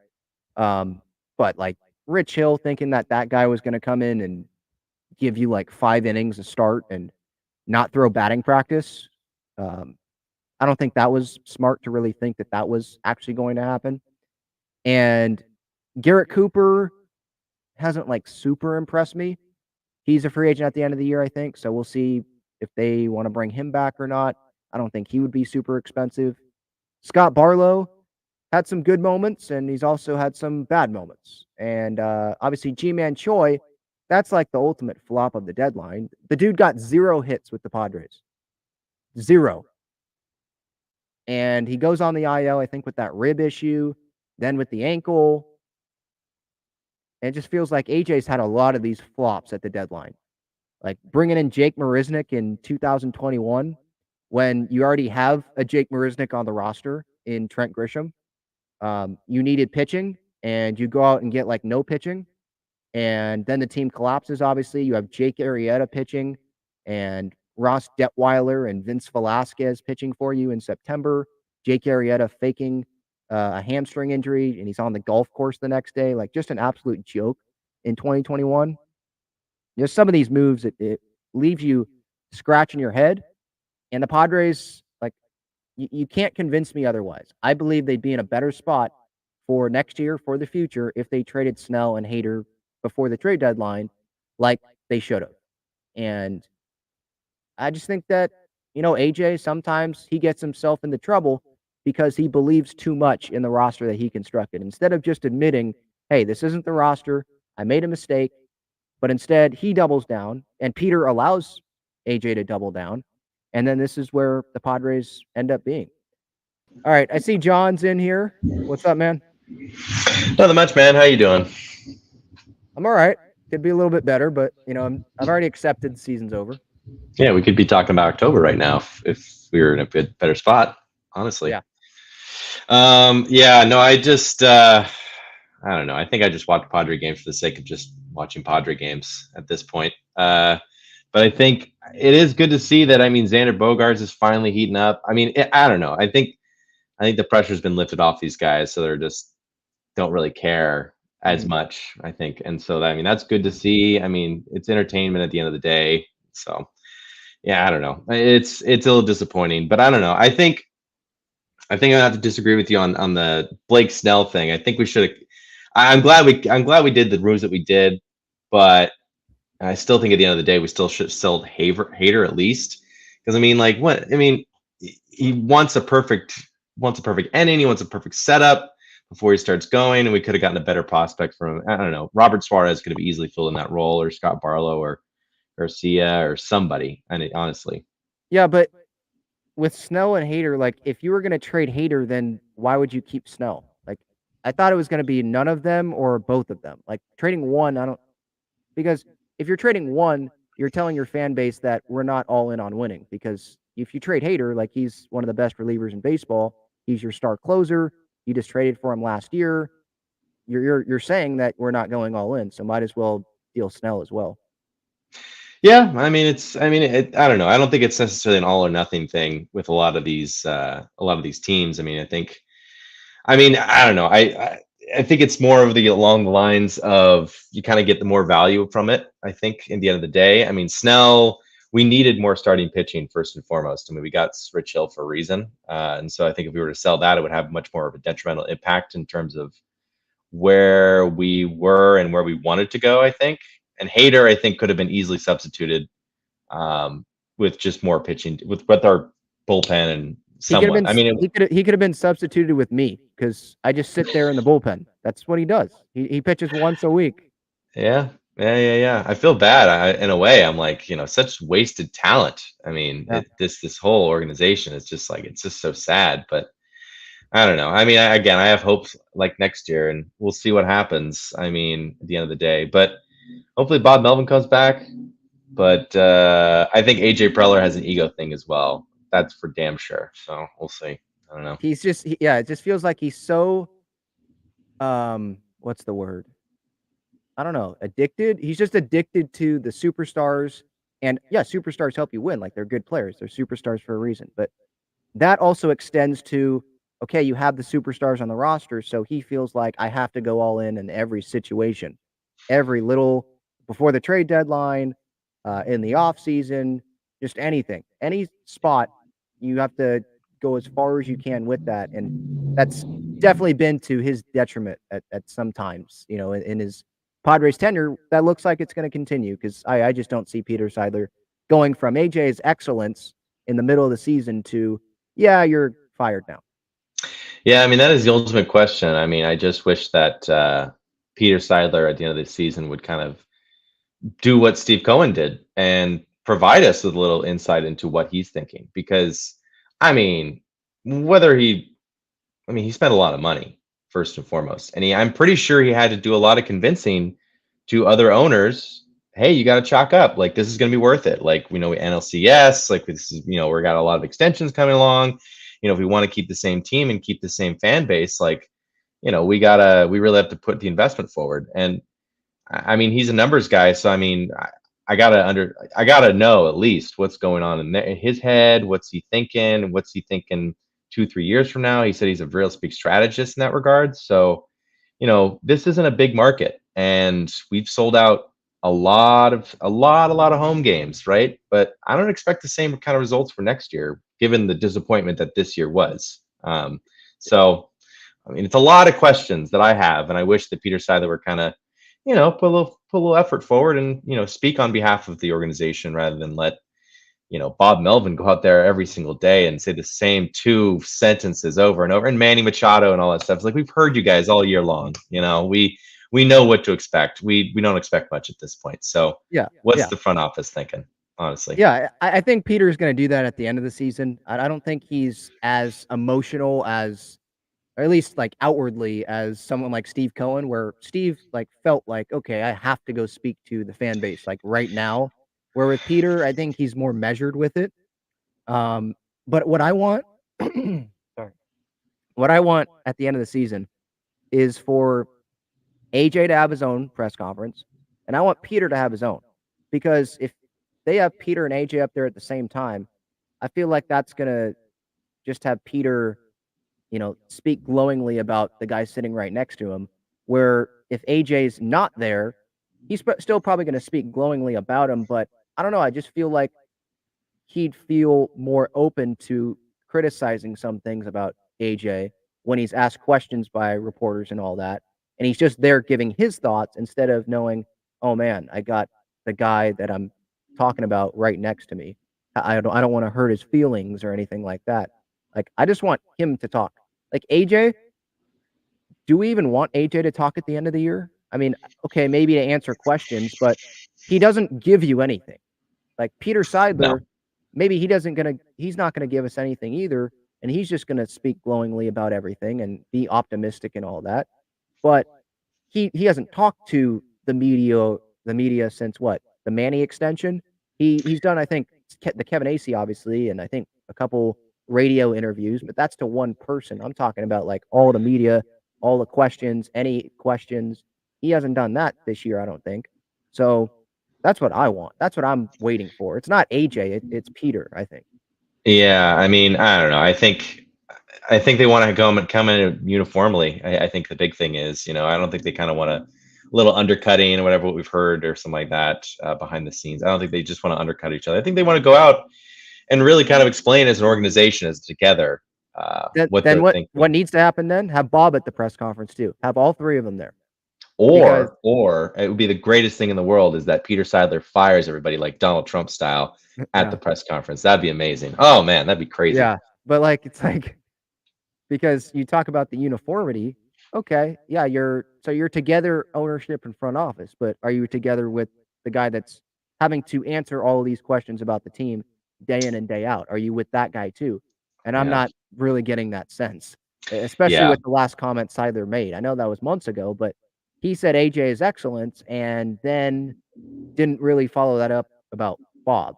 But like Rich Hill thinking that guy was going to come in and give you like 5 innings to start and not throw batting practice. I don't think that was smart to really think that was actually going to happen. And Garrett Cooper hasn't like super impressed me. He's a free agent at the end of the year, I think. So we'll see if they want to bring him back or not. I don't think he would be super expensive. Scott Barlow had some good moments, and he's also had some bad moments. And obviously G-Man Choi, that's like the ultimate flop of the deadline. The dude got 0 hits with the Padres. 0. And he goes on the IL, I think, with that rib issue, then with the ankle. And it just feels like AJ's had a lot of these flops at the deadline. Like bringing in Jake Marisnick in 2021 when you already have a Jake Marisnick on the roster in Trent Grisham. You needed pitching, and you go out and get like no pitching. And then the team collapses, obviously. You have Jake Arrieta pitching and Ross Detweiler and Vince Velasquez pitching for you in September. Jake Arrieta faking a hamstring injury, and he's on the golf course the next day. Like, just an absolute joke in 2021. Just some of these moves, it leaves you scratching your head. And the Padres, like, you can't convince me otherwise. I believe they'd be in a better spot for next year, for the future, if they traded Snell and Hader before the trade deadline, like they should have. And I just think that, AJ, sometimes he gets himself into trouble because he believes too much in the roster that he constructed. Instead of just admitting, hey, this isn't the roster, I made a mistake, but instead he doubles down and Peter allows AJ to double down. And then this is where the Padres end up being. All right, I see John's in here. What's up, man? Nothing much, man. How you doing? I'm all right. Could be a little bit better, but I've already accepted the season's over. Yeah, we could be talking about October right now if we were in a better spot, honestly. Yeah. Yeah, no, I just I don't know. I think I just watch Padre games for the sake of just watching Padre games at this point. But I think it is good to see that. I mean, Xander Bogaerts is finally heating up. I mean, I don't know. I think the pressure's been lifted off these guys, so they're just don't really care as much, I think. And so, I mean, that's good to see. I mean, it's entertainment at the end of the day. So, yeah, I don't know. It's a little disappointing, but I don't know. I think I have to disagree with you on the Blake Snell thing. I think we should. I'm glad we did the moves that we did, but I still think at the end of the day we still should sell Hader at least, because I mean, like, what? I mean, he wants a perfect ending. He wants a perfect setup before he starts going, and we could have gotten a better prospect from him. I don't know. Robert Suarez could have easily filled in that role, or Scott Barlow, or Garcia, or somebody. I mean, honestly. Yeah, but with Snell and Hader, like, if you were going to trade Hader, then why would you keep Snell? Like, I thought it was going to be none of them or both of them. Like, trading one, because if you're trading one, you're telling your fan base that we're not all in on winning. Because if you trade Hader, like, he's one of the best relievers in baseball, he's your star closer. You just traded for him last year. You're saying that we're not going all in, so might as well deal Snell as well. Yeah, I mean, I don't know. I don't think it's necessarily an all or nothing thing with a lot of these teams. I mean, I don't know. I think it's more of along the lines of you kind of get the more value from it. I think in the end of the day, I mean, Snell, we needed more starting pitching first and foremost. I mean, we got Rich Hill for a reason, and so I think if we were to sell that, it would have much more of a detrimental impact in terms of where we were and where we wanted to go, I think. And Hader, I think, could have been easily substituted with just more pitching with our bullpen and someone. He could have been substituted with me because I just sit there in the bullpen. That's what he does. He pitches once a week. Yeah. I feel bad. In a way, I'm like, such wasted talent. I mean, this whole organization is just like, it's just so sad. But I don't know. I mean, I have hopes like next year, and we'll see what happens. I mean, at the end of the day, but hopefully Bob Melvin comes back. But I think AJ Preller has an ego thing as well. That's for damn sure. So we'll see. I don't know. He's just, it just feels like he's so, what's the word? I don't know. Addicted. He's just addicted to the superstars. And yeah, superstars help you win. Like, they're good players. They're superstars for a reason. But that also extends to, okay, you have the superstars on the roster, so he feels like I have to go all in every situation, every little, before the trade deadline, in the off season, just anything, any spot, you have to go as far as you can with that, and that's definitely been to his detriment at some times, in his Padres tenure. That looks like it's going to continue because I just don't see Peter Seidler going from AJ's excellence in the middle of the season to, yeah, you're fired now. Yeah, I mean, that is the ultimate question. I mean, I just wish that Peter Seidler at the end of the season would kind of do what Steve Cohen did and provide us with a little insight into what he's thinking. Because, I mean, he spent a lot of money, first and foremost. And I'm pretty sure he had to do a lot of convincing to other owners. Hey, you got to chalk up. Like, this is going to be worth it. Like, we know NLCS, like, this is, we got a lot of extensions coming along. If we want to keep the same team and keep the same fan base, like, we really have to put the investment forward. And I mean, he's a numbers guy. So, I mean, I gotta know at least what's going on in his head. What's he thinking? What's he thinking 2-3 years from now? He said he's a real big strategist in that regard. So, this isn't a big market, and we've sold out a lot of home games, right? But I don't expect the same kind of results for next year, given the disappointment that this year was. So, I mean, it's a lot of questions that I have, and I wish that Peter Seidler were kind of, put a little effort forward and speak on behalf of the organization rather than let Bob Melvin go out there every single day and say the same two sentences over and over, and Manny Machado and all that stuff. It's like, we've heard you guys all year long. We know what to expect. We don't expect much at this point. So what's the front office thinking, honestly? Yeah, I think Peter's going to do that at the end of the season. I don't think he's as emotional as, or at least like outwardly, as someone like Steve Cohen, where Steve like felt like, okay, I have to go speak to the fan base like right now. Where with Peter, I think he's more measured with it. But what I want, sorry, what I want at the end of the season is for AJ to have his own press conference, and I want Peter to have his own, because if they have Peter and AJ up there at the same time, I feel like that's gonna just have Peter, speak glowingly about the guy sitting right next to him. Where if AJ's not there, he's still probably going to speak glowingly about him, but I don't know. I just feel like he'd feel more open to criticizing some things about AJ when he's asked questions by reporters and all that. And he's just there giving his thoughts instead of knowing, oh man, I got the guy that I'm talking about right next to me. I don't want to hurt his feelings or anything like that. Like, I just want him to talk. Like, AJ, do we even want AJ to talk at the end of the year? I mean, okay, maybe to answer questions, but he doesn't give you anything. Like Peter Seidler, maybe he's not gonna give us anything either, and he's just gonna speak glowingly about everything and be optimistic and all that. But he hasn't talked to the media since what? The Manny extension? He's done, I think, the Kevin Acee, obviously, and I think a couple radio interviews, but that's to one person. I'm talking about like all the media, all the questions, any questions. He hasn't done that this year, I don't think. So that's what I want. That's what I'm waiting for. It's not AJ, it's Peter, I think. Yeah, I mean, I don't know. I think they want to come in uniformly. I think the big thing is, I don't think they kind of want a little undercutting or whatever what we've heard or something like that behind the scenes. I don't think they just want to undercut each other. I think they want to go out and really kind of explain as an organization, as together, what needs to happen then? Have Bob at the press conference too. Have all three of them there. Or it would be the greatest thing in the world is that Peter Seidler fires everybody like Donald Trump style at the press conference. That'd be amazing. Oh man, that'd be crazy. Yeah, but like it's like, because you talk about the uniformity. Okay, yeah, you're together, ownership and front office, but are you together with the guy that's having to answer all of these questions about the team day in and day out? Are you with that guy too? And I'm not really getting that sense, especially with the last comment Seidler made. I know that was months ago, but he said AJ is excellent and then didn't really follow that up about Bob.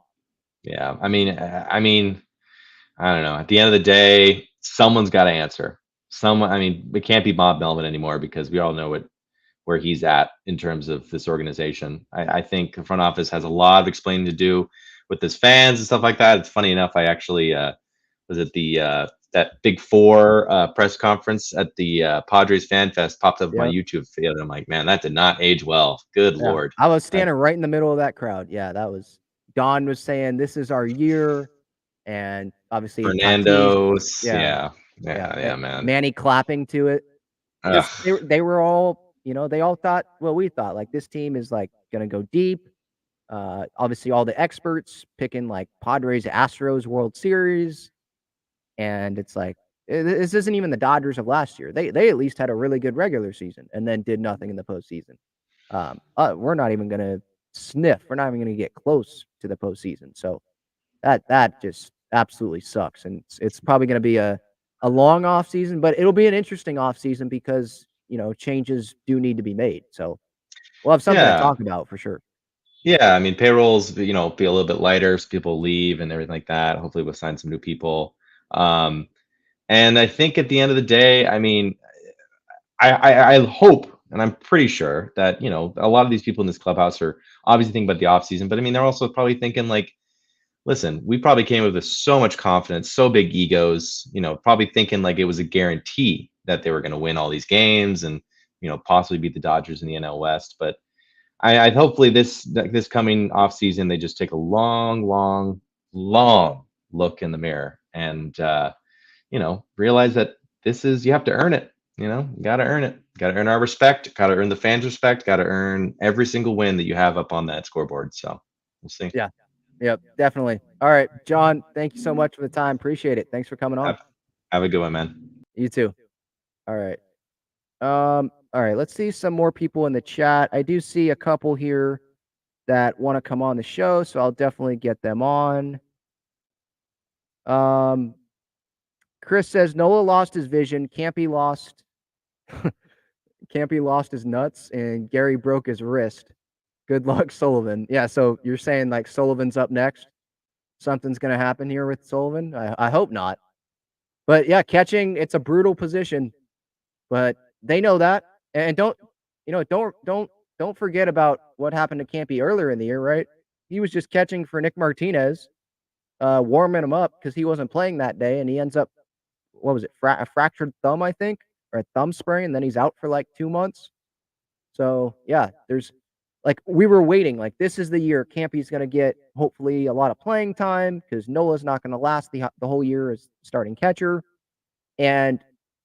Yeah, I mean, I don't know. At the end of the day, someone's got to answer. I mean, it can't be Bob Melvin anymore because we all know where he's at in terms of this organization. I think the front office has a lot of explaining to do with his fans and stuff like that. It's funny enough, I actually was at that Big Four press conference at the Padres Fan Fest, popped up on my YouTube feed. And I'm like, man, that did not age well. Good Lord. I was standing right in the middle of that crowd. Yeah, that was, Don was saying, this is our year. And obviously Fernando's. Tatis, yeah, man. Manny clapping to it. They were all, they all thought what we thought. Like, this team is like going to go deep. Obviously, all the experts picking like Padres Astros World Series. And it's like, this isn't even the Dodgers of last year. They at least had a really good regular season and then did nothing in the postseason. We're not even going to sniff. We're not even going to get close to the postseason. So that just absolutely sucks. And it's probably going to be a long off season, but it'll be an interesting off season because, changes do need to be made. So we'll have something to talk about for sure. Yeah, I mean, payrolls, be a little bit lighter, so people leave and everything like that. Hopefully we'll sign some new people. And I think at the end of the day, I mean, I hope, and I'm pretty sure that, a lot of these people in this clubhouse are obviously thinking about the offseason, but I mean, they're also probably thinking like, listen, we probably came with so much confidence, so big egos, probably thinking like it was a guarantee that they were going to win all these games and, possibly beat the Dodgers in the NL West. But I hopefully this coming off season they just take a long look in the mirror and realize that you have to earn it. You got to earn it. Got to earn our respect. Got to earn the fans' respect. Got to earn every single win that you have up on that scoreboard. So we'll see. Yeah. Yep, definitely. All right, John, thank you so much for the time. Appreciate it. Thanks for coming on. Have a good one, man. You too. All right. All right, let's see some more people in the chat. I do see a couple here that want to come on the show, so I'll definitely get them on. Chris says Nola lost his vision, Campy lost his nuts, and Gary broke his wrist. Good luck, Sullivan. Yeah, so you're saying like Sullivan's up next? Something's gonna happen here with Sullivan? I hope not. But yeah, catching, it's a brutal position, but they know that. And don't forget about what happened to Campy earlier in the year, right? He was just catching for Nick Martinez, warming him up because he wasn't playing that day, and he ends up, what was it, a fractured thumb, I think, or a thumb sprain, and then he's out for like 2 months. So yeah, there's like, we were waiting, like, this is the year Campy's going to get hopefully a lot of playing time because Nola's not going to last the whole year as starting catcher. And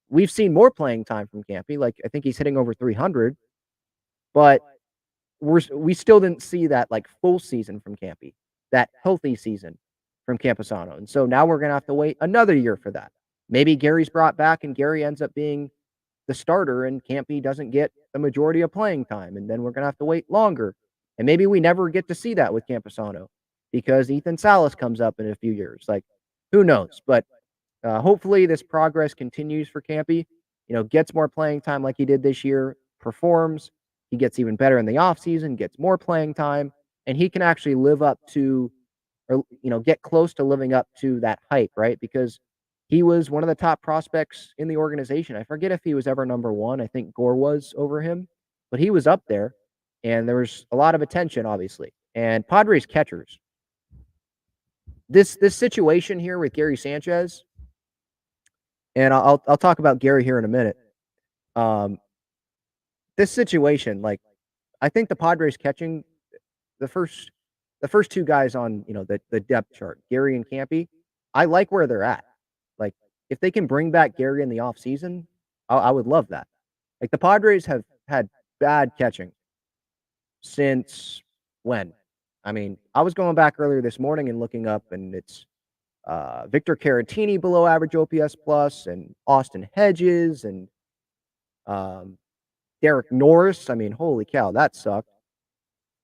we've seen more playing time from Campy. Like, I think he's hitting over 300, but we still didn't see that like full season from Campy, that healthy season from Camposano. And so now we're going to have to wait another year for that. Maybe Gary's brought back and Gary ends up being the starter and Campy doesn't get the majority of playing time. And then we're going to have to wait longer. And maybe we never get to see that with Camposano because Ethan Salas comes up in a few years. Like, who knows? But hopefully this progress continues for Campy, gets more playing time like he did this year, performs, he gets even better in the offseason, gets more playing time, and he can actually live up to, or, get close to living up to that hype, right? Because he was one of the top prospects in the organization. I forget if he was ever number one. I think Gore was over him, but he was up there, and there was a lot of attention, obviously. And Padres catchers, this situation here with Gary Sanchez, and I'll talk about Gary here in a minute. This situation, like, I think the Padres catching the first two guys on the depth chart, Gary and Campy, I like where they're at. Like, if they can bring back Gary in the offseason, I would love that. Like, the Padres have had bad catching since when? I mean, I was going back earlier this morning and looking up, and it's Victor Caratini below average OPS plus, and Austin Hedges, and Derek Norris. I mean, holy cow, that sucked.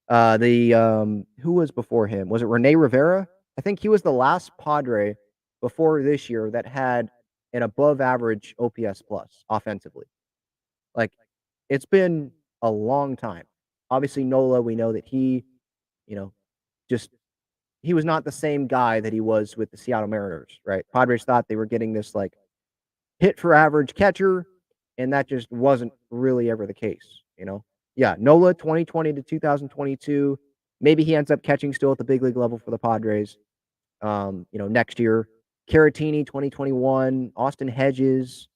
Who was before him? Was it Rene Rivera? I think he was the last Padre before this year that had an above average OPS plus offensively. Like, it's been a long time. Obviously, Nola, we know that he, he was not the same guy that he was with the Seattle Mariners, right? Padres thought they were getting this like hit for average catcher, and that just wasn't really ever the case, Yeah, Nola 2020 to 2022. Maybe he ends up catching still at the big league level for the Padres. Next year. Caratini 2021, Austin Hedges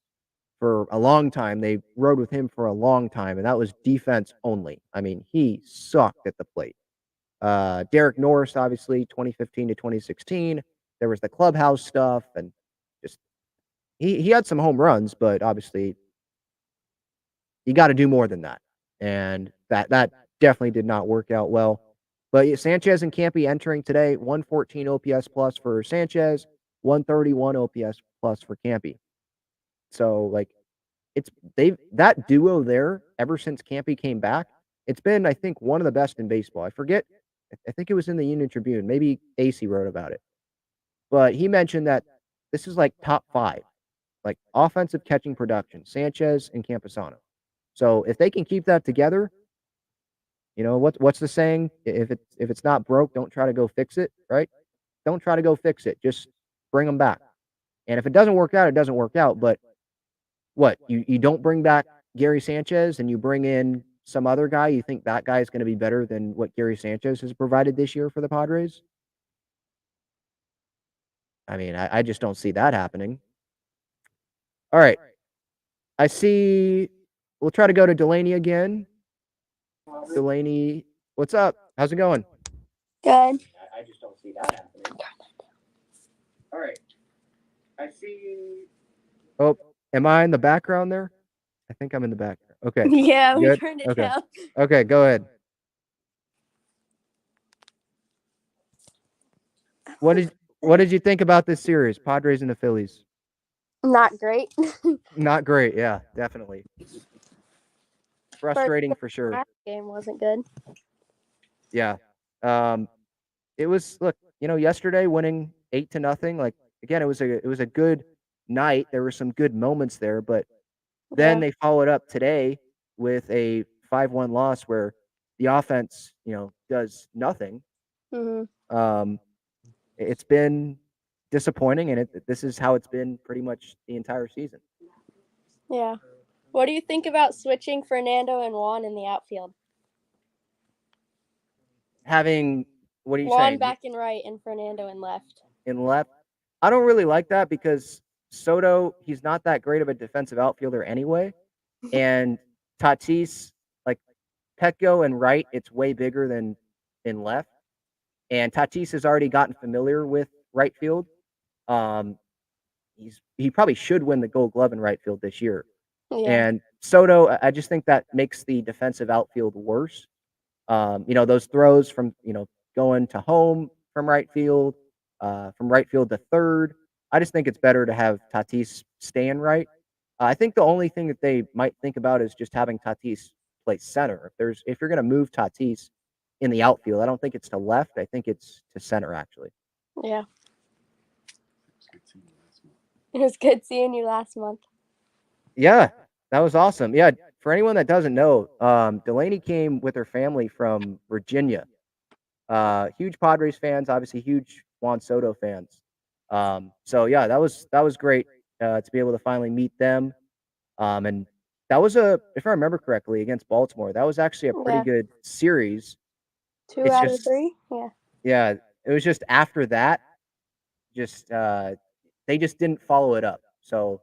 for a long time. They rode with him for a long time, and that was defense only. I mean, he sucked at the plate. Derek Norris, obviously, 2015 to 2016. There was the clubhouse stuff, and just he had some home runs, but obviously you got to do more than that. And that definitely did not work out well. But Sanchez and Campy entering today, 114 OPS plus for Sanchez, 131 OPS plus for Campy. So, like, that duo there, ever since Campy came back, it's been, I think, one of the best in baseball. I forget. I think it was in the Union Tribune. Maybe AC wrote about it. But he mentioned that this is like top 5, like offensive catching production, Sanchez and Camposano. So if they can keep that together, what's the saying? If it's not broke, don't try to go fix it, right? Don't try to go fix it. Just bring them back. And if it doesn't work out, it doesn't work out. But what, you don't bring back Gary Sanchez and you bring in some other guy, you think that guy is going to be better than what Gary Sanchez has provided this year for the Padres? I mean, I just don't see that happening. All right. I see. We'll try to go to Delaney again. Delaney, what's up? How's it going? Good. I just don't see that happening. All right. I see. Oh, am I in the background there? I think I'm in the background. Okay. Yeah, we Good? turned it Okay. down. Okay, go ahead. What did you think about this series, Padres and the Phillies? Not great. Not great. Yeah, definitely. Frustrating for sure. Last game wasn't good. Yeah. It was, look, yesterday winning 8-0, like, again, it was a good night. There were some good moments there, but then they followed up today with a 5-1 loss where the offense, does nothing. Mm-hmm. It's been disappointing, and this is how it's been pretty much the entire season. Yeah. What do you think about switching Fernando and Juan in the outfield? Having, what are you Juan saying? back in right and Fernando in left. In left. I don't really like that because Soto, he's not that great of a defensive outfielder anyway. And Tatis, like Petco and right, it's way bigger than in left. And Tatis has already gotten familiar with right field. He probably should win the Gold Glove in right field this year. Yeah. And Soto, I just think that makes the defensive outfield worse. Those throws from, going to home from right field to third. I just think it's better to have Tatis stay in right. I think the only thing that they might think about is just having Tatis play center. If you're going to move Tatis in the outfield, I don't think it's to left. I think it's to center, actually. Yeah. It was good seeing you last month. Yeah, that was awesome. Yeah, for anyone that doesn't know, Delaney came with her family from Virginia. Huge Padres fans, obviously huge Juan Soto fans. So yeah, that was great to be able to finally meet them. And that was if I remember correctly, against Baltimore. That was actually a pretty good series. 2 out of 3. Yeah. Yeah, it was just after that, they just didn't follow it up. So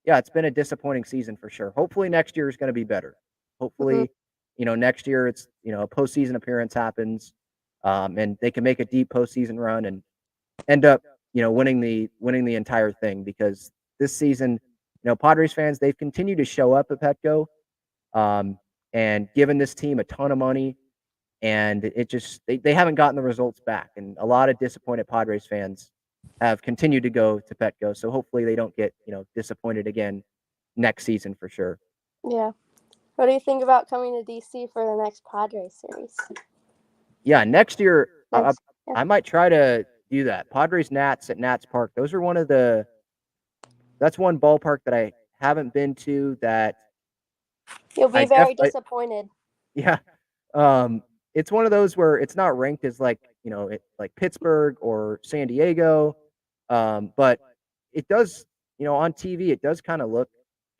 yeah, it's been a disappointing season for sure. Hopefully next year is going to be better. Hopefully, next year it's a postseason appearance happens, and they can make a deep postseason run and end up winning the entire thing. Because this season, Padres fans, they've continued to show up at Petco, and given this team a ton of money, and it just they haven't gotten the results back, and a lot of disappointed Padres fans have continued to go to Petco. So hopefully they don't get disappointed again next season for sure. Yeah. What do you think about coming to DC for the next Padres series? Yeah, next year I might try to do that. Padres Nats at Nats Park. Those are that's one ballpark that I haven't been to that you'll be very disappointed. Yeah. It's one of those where it's not ranked as like Pittsburgh or San Diego. But it does, on TV, it does kind of look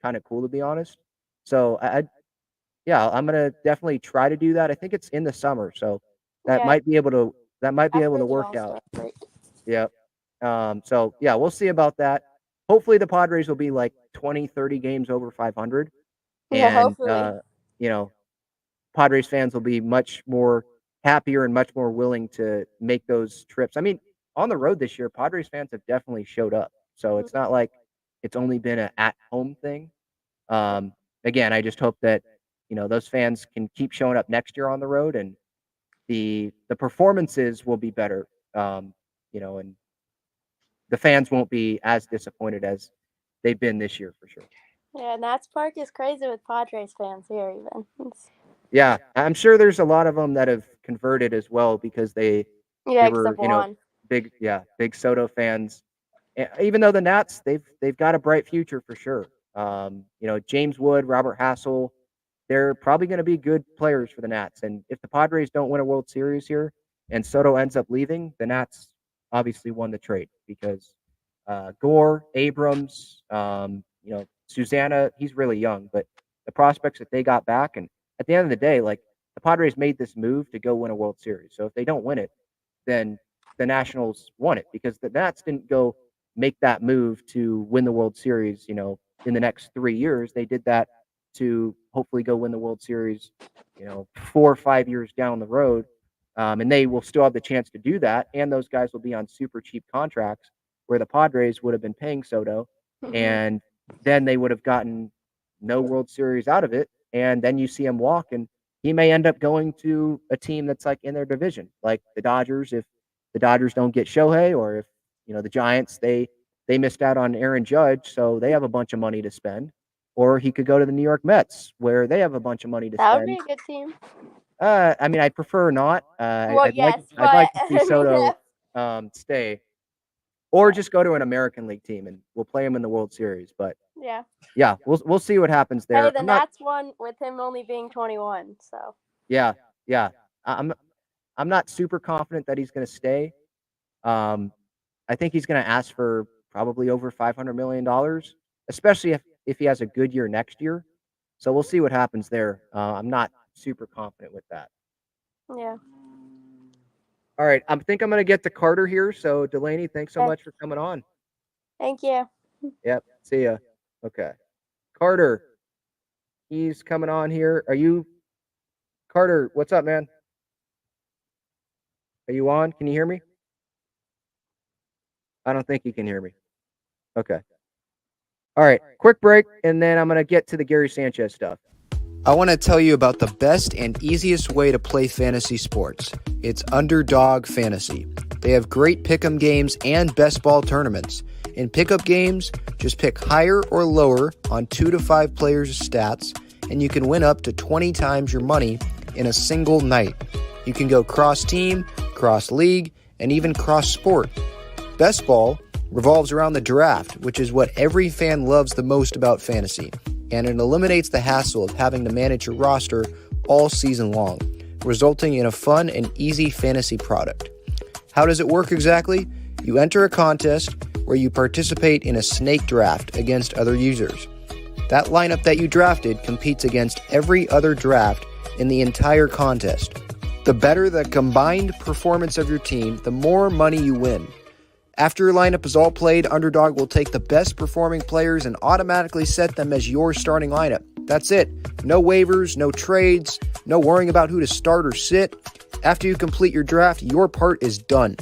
kind of cool, to be honest. So I'm gonna definitely try to do that. I think it's in the summer, so that might be able to work out. Yeah. So yeah, we'll see about that. Hopefully the Padres will be like 20, 30 games over 500. Yeah, And hopefully. Padres fans will be much more happier and much more willing to make those trips. I mean, on the road this year, Padres fans have definitely showed up. So it's not like it's only been an at-home thing. Again, I just hope that those fans can keep showing up next year on the road, and the performances will be better. And the fans won't be as disappointed as they've been this year for sure. Yeah, Nats Park is crazy with Padres fans here even. Yeah, I'm sure there's a lot of them that have converted as well because they were, big Soto fans. Even though the Nats, they've got a bright future for sure. James Wood, Robert Hassel, they're probably going to be good players for the Nats. And if the Padres don't win a World Series here and Soto ends up leaving, the Nats obviously won the trade because Gore, Abrams, Susanna, he's really young, but the prospects that they got back, and at the end of the day, like the Padres made this move to go win a World Series. So if they don't win it, then the Nationals won it because the Nats didn't go make that move to win the World Series, in the next 3 years. They did that to hopefully go win the World Series, 4 or 5 years down the road. And they will still have the chance to do that. And those guys will be on super cheap contracts where the Padres would have been paying Soto. And then they would have gotten no World Series out of it. And then you see him walk, and he may end up going to a team that's like in their division, like the Dodgers. If the Dodgers don't get Shohei, or if, the Giants, they missed out on Aaron Judge, so they have a bunch of money to spend. Or he could go to the New York Mets, where they have a bunch of money to That would spend. be a good team. I mean, I prefer not. Well, I'd yes, like to but see Soto stay, or just go to an American League team and we'll play him in the World Series. But yeah. yeah, we'll see what happens there. Hey, the Nats won with him only being 21. So yeah. I'm not super confident that he's going to stay. I think he's going to ask for probably over $500 million, especially if he has a good year next year. So we'll see what happens there. I'm not super confident with that. yeah. All right, I think I'm going to get to Carter here. So Delaney, thanks so Okay. much for coming on. Thank you. Yep, see ya. Okay. Carter, he's coming on here. Carter, what's up, man? Are you on? Can you hear me? I don't think you can hear me. Okay. All right, quick break, and then I'm going to get to the Gary Sanchez stuff. I want to tell you about the best and easiest way to play fantasy sports. It's Underdog Fantasy. They have great pick'em games and best ball tournaments. In pickup games, just pick higher or lower on 2 to 5 players' stats, and you can win up to 20 times your money in a single night. You can go cross-team, cross-league, and even cross-sport. Best ball revolves around the draft, which is what every fan loves the most about fantasy, and it eliminates the hassle of having to manage your roster all season long, resulting in a fun and easy fantasy product. How does it work exactly? You enter a contest where you participate in a snake draft against other users. That lineup that you drafted competes against every other draft in the entire contest. The better the combined performance of your team, the more money you win. After your lineup is all played, Underdog will take the best performing players and automatically set them as your starting lineup. That's it. No waivers, no trades, no worrying about who to start or sit. After you complete your draft, your part is done.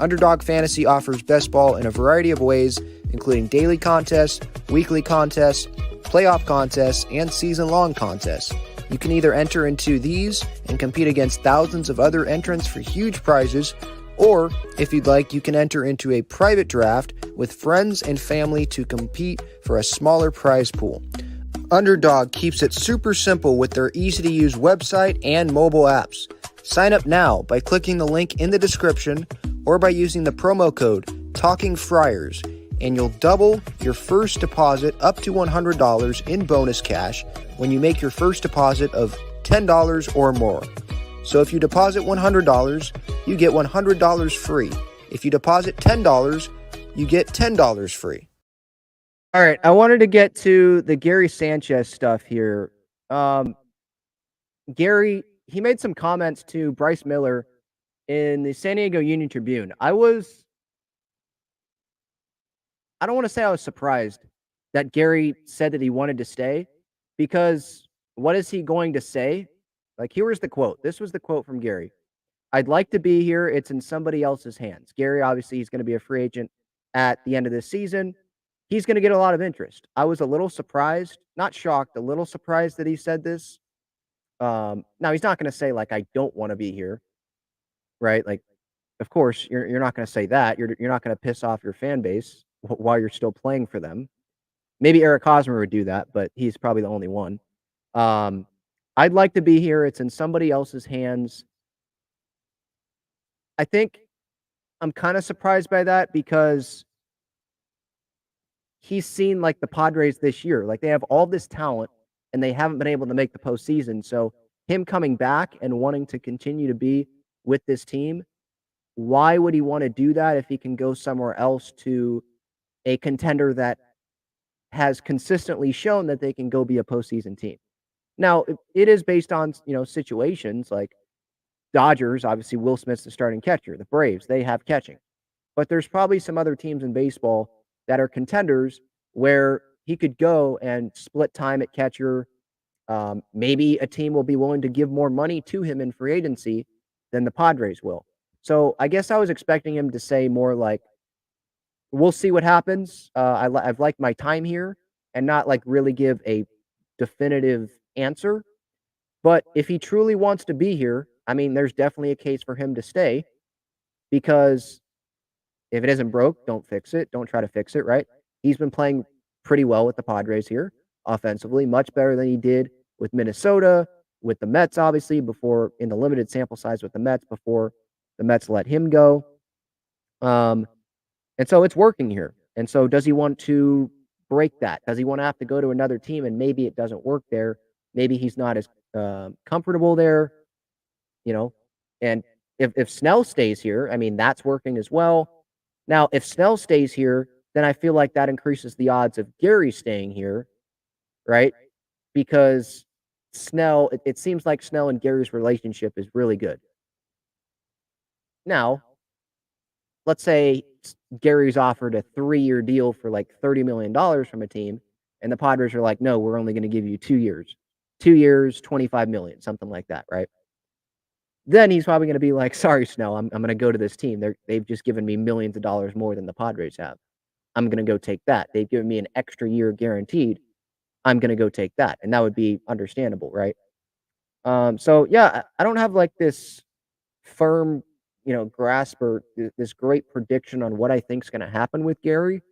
Underdog Fantasy offers best ball in a variety of ways, including daily contests, weekly contests, playoff contests, and season-long contests. You can either enter into these and compete against thousands of other entrants for huge prizes, or, if you'd like, you can enter into a private draft with friends and family to compete for a smaller prize pool. Underdog keeps it super simple with their easy-to-use website and mobile apps. Sign up now by clicking the link in the description or by using the promo code TALKINGFRIARS, and you'll double your first deposit up to $100 in bonus cash when you make your first deposit of $10 or more. So if you deposit $100, you get $100 free. If you deposit $10, you get $10 free. All right, I wanted to get to the Gary Sanchez stuff here. Gary, he made some comments to Bryce Miller in the San Diego Union Tribune. I don't want to say I was surprised that Gary said that he wanted to stay, because what is he going to say? Like, here was the quote. This was the quote from Gary. "I'd like to be here. It's in somebody else's hands." Gary, obviously, he's going to be a free agent at the end of this season. He's going to get a lot of interest. I was a little surprised, not shocked, a little surprised that he said this. Now, he's not going to say, like, I don't want to be here, right? Like, of course, you're not going to say that. You're not going to piss off your fan base while you're still playing for them. Maybe Eric Hosmer would do that, but he's probably the only one. I'd like to be here. It's in somebody else's hands. I think I'm kind of surprised by that, because he's seen, like, the Padres this year. Like, they have all this talent and they haven't been able to make the postseason. So him coming back and wanting to continue to be with this team, why would he want to do that if he can go somewhere else to a contender that has consistently shown that they can go be a postseason team? Now, it is based on, situations like Dodgers. Obviously, Will Smith's the starting catcher. The Braves, they have catching. But there's probably some other teams in baseball that are contenders where he could go and split time at catcher, Maybe a team will be willing to give more money to him in free agency than the Padres will. So I guess I was expecting him to say more like, we'll see what happens. I've liked my time here, and not like really give a definitive answer. But if he truly wants to be here, I mean, there's definitely a case for him to stay, because if it isn't broke, don't fix it. Don't try to fix it, right? He's been playing pretty well with the Padres here offensively, much better than he did with Minnesota, with the Mets, obviously, before, in the limited sample size with the Mets, before the Mets let him go. And so it's working here. And so does he want to break that? Does he want to have to go to another team and maybe it doesn't work there? Maybe he's not as comfortable there, you know? And if Snell stays here, I mean, that's working as well. Now, if Snell stays here, then I feel like that increases the odds of Gary staying here, right? Because Snell, it seems like Snell and Gary's relationship is really good. Now, let's say Gary's offered a 3-year deal for like $30 million from a team, and the Padres are like, no, we're only going to give you 2 years. 2 years, $25 million, something like that, right? Then he's probably going to be like, sorry, Snell, I'm going to go to this team. They've just given me millions of dollars more than the Padres have. I'm going to go take that. They've given me an extra year guaranteed. I'm going to go take that. And that would be understandable, right? So, yeah, I don't have like this firm, grasp or this great prediction on what I think is going to happen with Gary.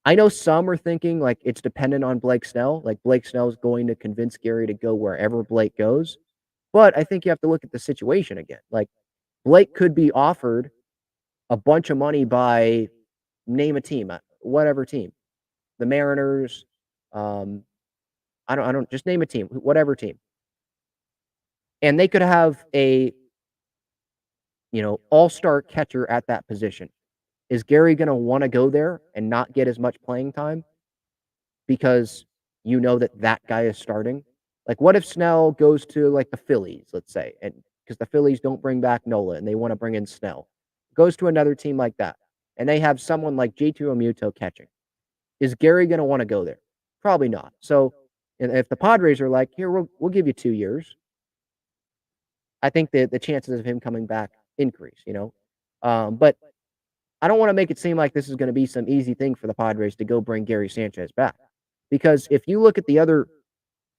I know some are thinking like it's dependent on Blake Snell. Like Blake Snell is going to convince Gary to go wherever Blake goes. But I think you have to look at the situation again. Like Blake could be offered a bunch of money by, name a team, whatever team, the Mariners. I don't just name a team, whatever team, and they could have a all-star catcher at that position. Is Gary going to want to go there and not get as much playing time because that guy is starting? Like, what if Snell goes to, like, the Phillies, let's say, and because the Phillies don't bring back Nola and they want to bring in Snell, goes to another team like that, and they have someone like J2 Omuto catching. Is Gary going to want to go there? Probably not. So, and if the Padres are like, here, we'll give you 2 years, I think that the chances of him coming back increase, But I don't want to make it seem like this is going to be some easy thing for the Padres to go bring Gary Sanchez back. Because if you look at the other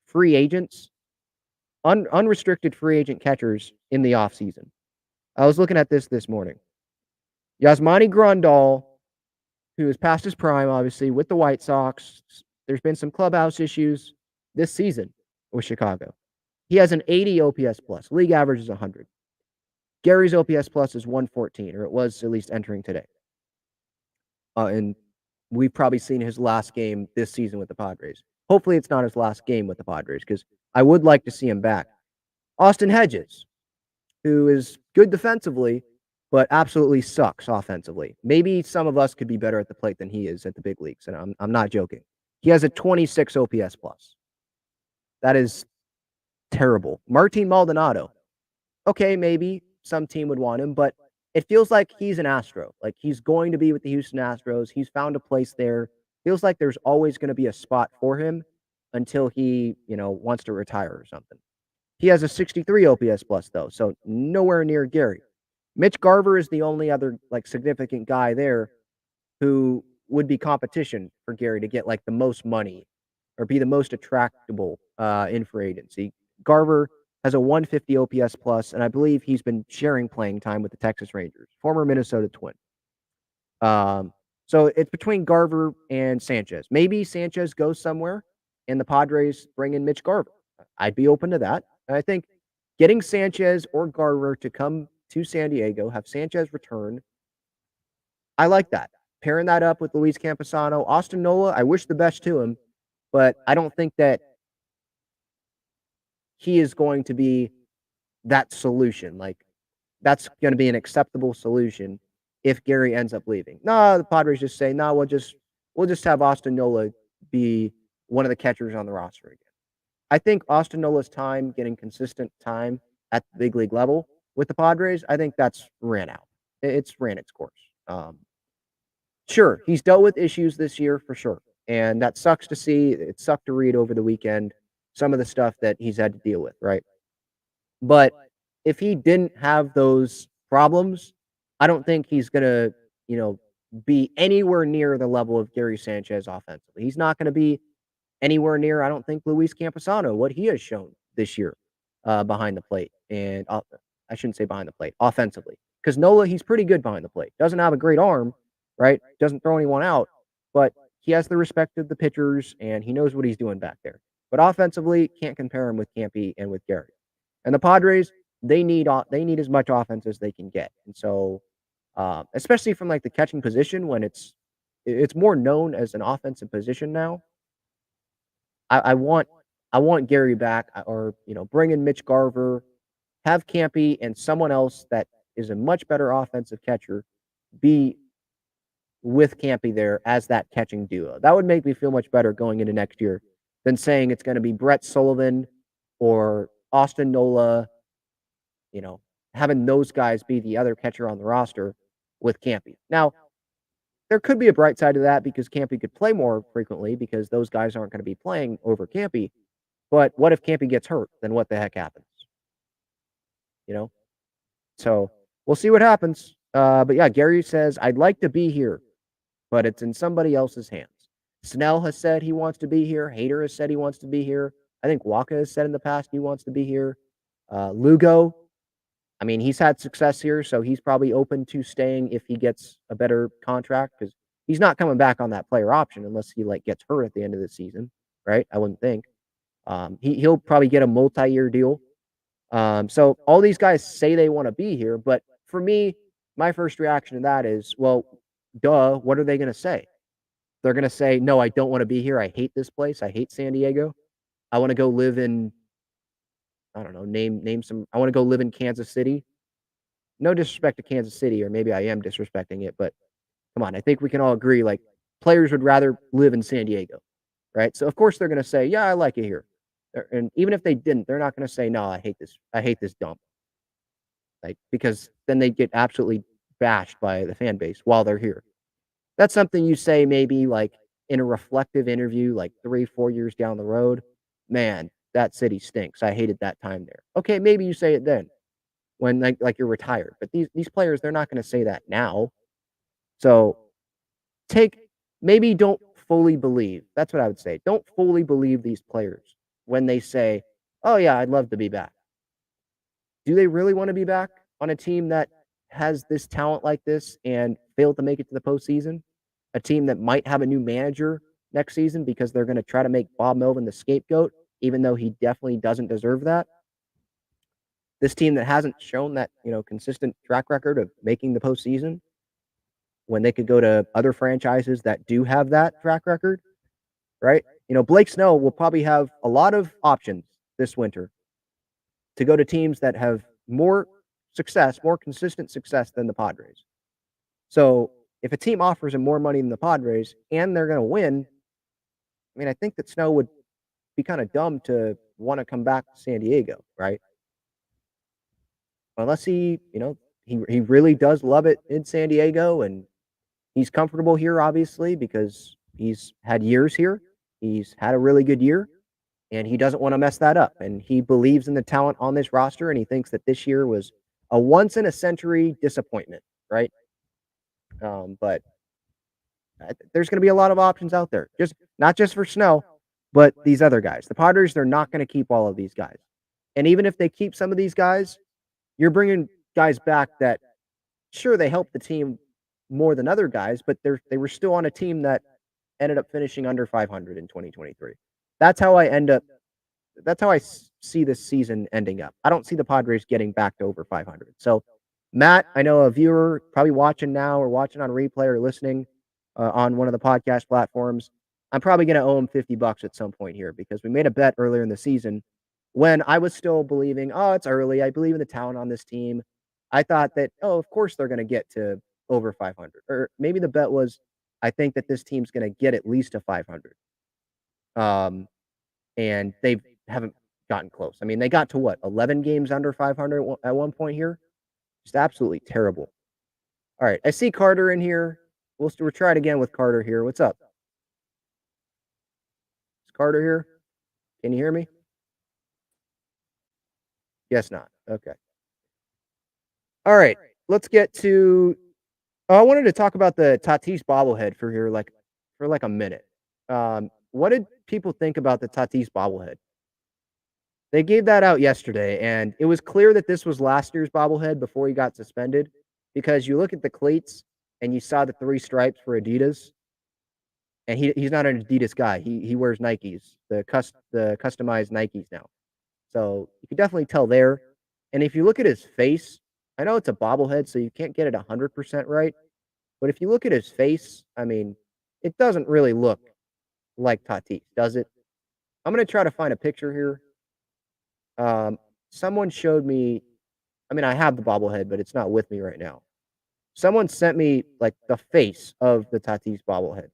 free agents, unrestricted free agent catchers in the offseason, I was looking at this morning. Yasmani Grandal, who is past his prime, obviously, with the White Sox. There's been some clubhouse issues this season with Chicago. He has an 80 OPS plus. League average is 100. Gary's OPS plus is 114, or it was at least entering today. And we've probably seen his last game this season with the Padres. Hopefully it's not his last game with the Padres, because I would like to see him back. Austin Hedges, who is good defensively, but absolutely sucks offensively. Maybe some of us could be better at the plate than he is at the big leagues, and I'm not joking. He has a 26 OPS plus. That is terrible. Martin Maldonado. Okay, maybe some team would want him, but it feels like he's an Astro. Like he's going to be with the Houston Astros. He's found a place there. Feels like there's always going to be a spot for him until he, wants to retire or something. He has a 63 OPS plus though, so nowhere near Gary. Mitch Garver is the only other significant guy there who would be competition for Gary to get the most money or be the most attractable in free agency. Garver has a 150 OPS plus, and I believe he's been sharing playing time with the Texas Rangers, former Minnesota Twin. So it's between Garver and Sanchez. Maybe Sanchez goes somewhere and the Padres bring in Mitch Garver. I'd be open to that. And I think getting Sanchez or Garver to come to San Diego, have Sanchez return, I like that. Pairing that up with Luis Camposano. Austin Nola, I wish the best to him, but I don't think that he is going to be that solution. That's going to be an acceptable solution if Gary ends up leaving. No, the Padres just say, no, we'll just have Austin Nola be one of the catchers on the roster again. I think Austin Nola's time, getting consistent time at the big league level with the Padres, I think that's ran out. It's ran its course. Sure, he's dealt with issues this year for sure. And that sucks to see. It sucked to read over the weekend. some of the stuff that he's had to deal with, right? But if he didn't have those problems, I don't think he's going to, be anywhere near the level of Gary Sanchez offensively. He's not going to be anywhere near, I don't think, Luis Camposano, what he has shown this year behind the plate. And I shouldn't say behind the plate, offensively. Because Nola, he's pretty good behind the plate. Doesn't have a great arm, right? Doesn't throw anyone out, but he has the respect of the pitchers, and he knows what he's doing back there. But offensively, can't compare him with Campy and with Gary. And the Padres, they need as much offense as they can get. And so, especially from like the catching position, when it's more known as an offensive position now. I want Gary back, or bring in Mitch Garver, have Campy and someone else that is a much better offensive catcher be with Campy there as that catching duo. That would make me feel much better going into next year than saying it's going to be Brett Sullivan or Austin Nola, having those guys be the other catcher on the roster with Campy. Now, there could be a bright side to that because Campy could play more frequently because those guys aren't going to be playing over Campy. But what if Campy gets hurt? Then what the heck happens? So we'll see what happens. But yeah, Gary says, I'd like to be here, but it's in somebody else's hands. Snell has said he wants to be here. Hader has said he wants to be here. I think Waka has said in the past he wants to be here. Lugo, I mean, he's had success here, so he's probably open to staying if he gets a better contract because he's not coming back on that player option unless he gets hurt at the end of the season, right? I wouldn't think. He'll probably get a multi-year deal. So all these guys say they want to be here, but for me, my first reaction to that is, well, duh, what are they going to say? They're going to say, no, I don't want to be here. I hate this place. I hate San Diego. I want to go live in, I don't know, name some, I want to go live in Kansas City. No disrespect to Kansas City, or maybe I am disrespecting it, but come on, I think we can all agree, players would rather live in San Diego, right? So of course they're going to say, yeah, I like it here. And even if they didn't, they're not going to say, no, I hate this dump. Because then they get absolutely bashed by the fan base while they're here. That's something you say maybe in a reflective interview, 3-4 years down the road. Man, that city stinks. I hated that time there. Okay, maybe you say it then when you're retired. But these players, they're not going to say that now. So maybe don't fully believe. That's what I would say. Don't fully believe these players when they say, oh yeah, I'd love to be back. Do they really want to be back on a team that has this talent like this and failed to make it to the postseason? A team that might have a new manager next season because they're going to try to make Bob Melvin the scapegoat, even though he definitely doesn't deserve that. This team that hasn't shown that, consistent track record of making the postseason when they could go to other franchises that do have that track record, right? Blake Snell will probably have a lot of options this winter to go to teams that have more success, more consistent success than the Padres. So if a team offers him more money than the Padres and they're going to win, I mean, I think that Snell would be kind of dumb to want to come back to San Diego, right? Unless he really does love it in San Diego and he's comfortable here, obviously, because he's had years here. He's had a really good year. And he doesn't want to mess that up. And he believes in the talent on this roster, and he thinks that this year was a once-in-a-century disappointment, right? But there's going to be a lot of options out there, not just for Snell, but these other guys. The Padres, they're not going to keep all of these guys. And even if they keep some of these guys, you're bringing guys back that, sure, they helped the team more than other guys, but they were still on a team that ended up finishing under 500 in 2023. That's how I see this season ending up. I don't see the Padres getting back to over 500. So, Matt, I know a viewer probably watching now or watching on replay or listening on one of the podcast platforms. I'm probably going to owe him $50 at some point here because we made a bet earlier in the season when I was still believing, oh, it's early. I believe in the talent on this team. I thought that, oh, of course they're going to get to over 500. Or maybe the bet was, I think that this team's going to get at least to 500. And they haven't gotten close. I mean, they got to 11 games under 500 at one point here? Just absolutely terrible. All right, I see Carter in here. We'll try it again with Carter here. What's up? Is Carter here? Can you hear me? Guess not. Okay. All right. Let's get to. Oh, I wanted to talk about the Tatis bobblehead for like a minute. What did people think about the Tatis bobblehead? They gave that out yesterday, and it was clear that this was last year's bobblehead before he got suspended, because you look at the cleats and you saw the 3 stripes for Adidas, and he's not an Adidas guy. He wears Nikes, the customized Nikes now. So you can definitely tell there. And if you look at his face, I know it's a bobblehead, so you can't get it 100% right. But if you look at his face, I mean, it doesn't really look like Tatis, does it? I'm gonna try to find a picture here. Someone showed me. I mean, I have the bobblehead, but it's not with me right now. Someone sent me like the face of the Tatis bobblehead,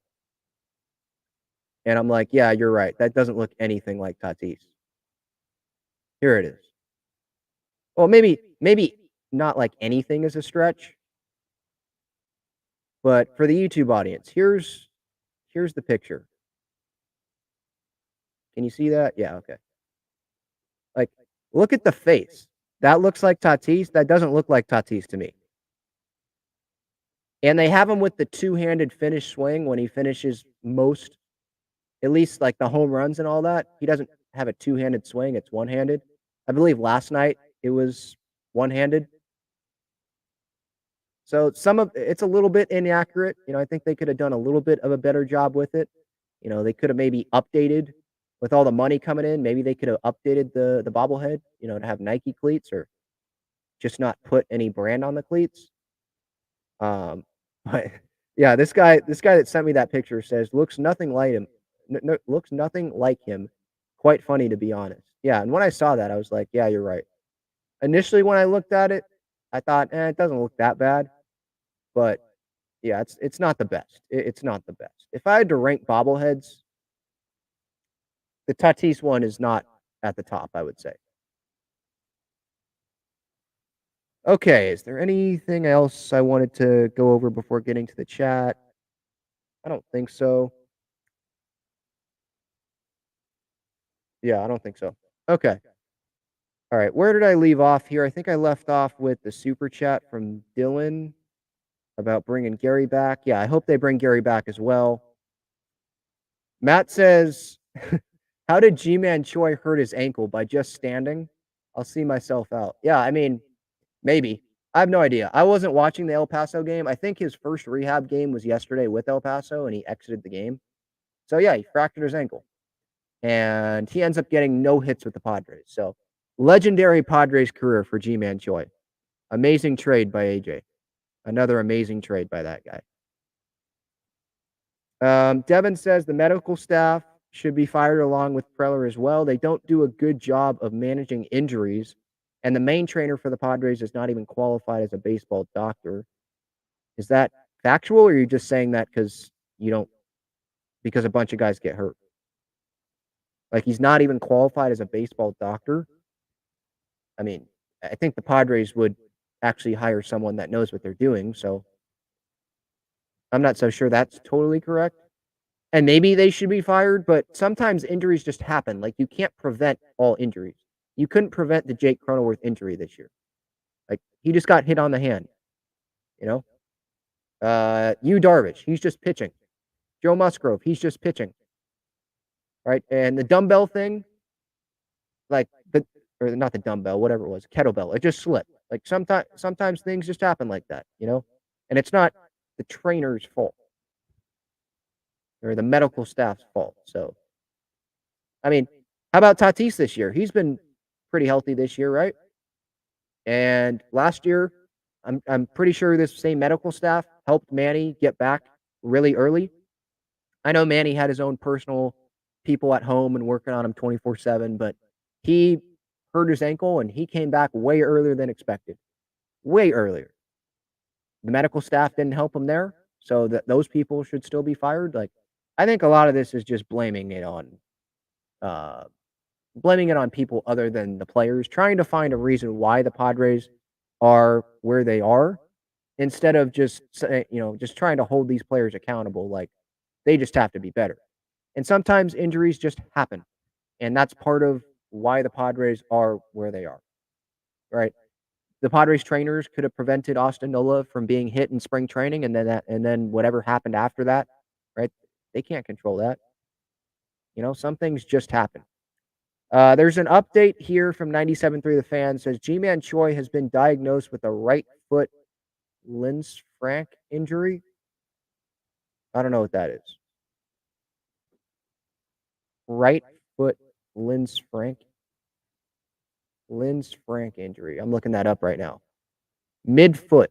and I'm like, yeah, you're right. That doesn't look anything like Tatis. Here it is. Well, maybe not like anything is a stretch, but for the YouTube audience, here's the picture. Can you see that? Yeah, okay. Like, look at the face. That looks like Tatis. That doesn't look like Tatis to me. And they have him with the two-handed finish swing when he finishes most, at least like the home runs and all that. He doesn't have a two-handed swing. It's one-handed. I believe last night it was one-handed. So it's a little bit inaccurate. I think they could have done a little bit of a better job with it. They could have maybe updated with all the money coming in. Maybe they could have updated the bobblehead, to have Nike cleats, or just not put any brand on the cleats. But yeah, this guy that sent me that picture says looks nothing like him. Looks nothing like him. Quite funny, to be honest. Yeah, and when I saw that, I was like, yeah, you're right. Initially, when I looked at it, I thought, it doesn't look that bad. But yeah, it's not the best. It's not the best. If I had to rank bobbleheads, the Tatis one is not at the top, I would say. Okay, is there anything else I wanted to go over before getting to the chat? I don't think so. Yeah, I don't think so. Okay. All right, where did I leave off here? I think I left off with the super chat from Dylan about bringing Gary back. Yeah, I hope they bring Gary back as well. Matt says, how did G-Man Choi hurt his ankle? By just standing? I'll see myself out. Yeah, I mean, maybe. I have no idea. I wasn't watching the El Paso game. I think his first rehab game was yesterday with El Paso, and he exited the game. So, yeah, he fractured his ankle. And he ends up getting no hits with the Padres. So, legendary Padres career for G-Man Choi. Amazing trade by AJ. Another amazing trade by that guy. Devin says the medical staff should be fired along with Preller as well. They don't do a good job of managing injuries. And the main trainer for the Padres is not even qualified as a baseball doctor. Is that factual, or are you just saying that because a bunch of guys get hurt? Like, he's not even qualified as a baseball doctor? I mean, I think the Padres would actually hire someone that knows what they're doing, so I'm not so sure that's totally correct. And maybe they should be fired, but sometimes injuries just happen. Like, you can't prevent all injuries. You couldn't prevent the Jake Cronenworth injury this year. Like, he just got hit on the hand, Yu Darvish, he's just pitching. Joe Musgrove, he's just pitching. Right? And the dumbbell thing, or not the dumbbell, whatever it was, kettlebell, it just slipped. Like, sometimes things just happen like that, And it's not the trainer's fault or the medical staff's fault. So, I mean, how about Tatis this year? He's been pretty healthy this year, right? And last year, I'm pretty sure this same medical staff helped Manny get back really early. I know Manny had his own personal people at home and working on him 24/7, but he hurt his ankle and he came back way earlier than expected. Way earlier. The medical staff didn't help him there, so that those people should still be fired. Like, I think a lot of this is just blaming it on people other than the players, trying to find a reason why the Padres are where they are, instead of just trying to hold these players accountable. Like, they just have to be better. And sometimes injuries just happen, and that's part of why the Padres are where they are. right? The Padres trainers could have prevented Austin Nola from being hit in spring training, and then whatever happened after that, right? They can't control that. Some things just happen. There's an update here from 97.3 The Fan. Says G-Man Choi has been diagnosed with a right foot Linz Frank injury. I don't know what that is. Right foot Linz Frank injury. I'm looking that up right now. Midfoot.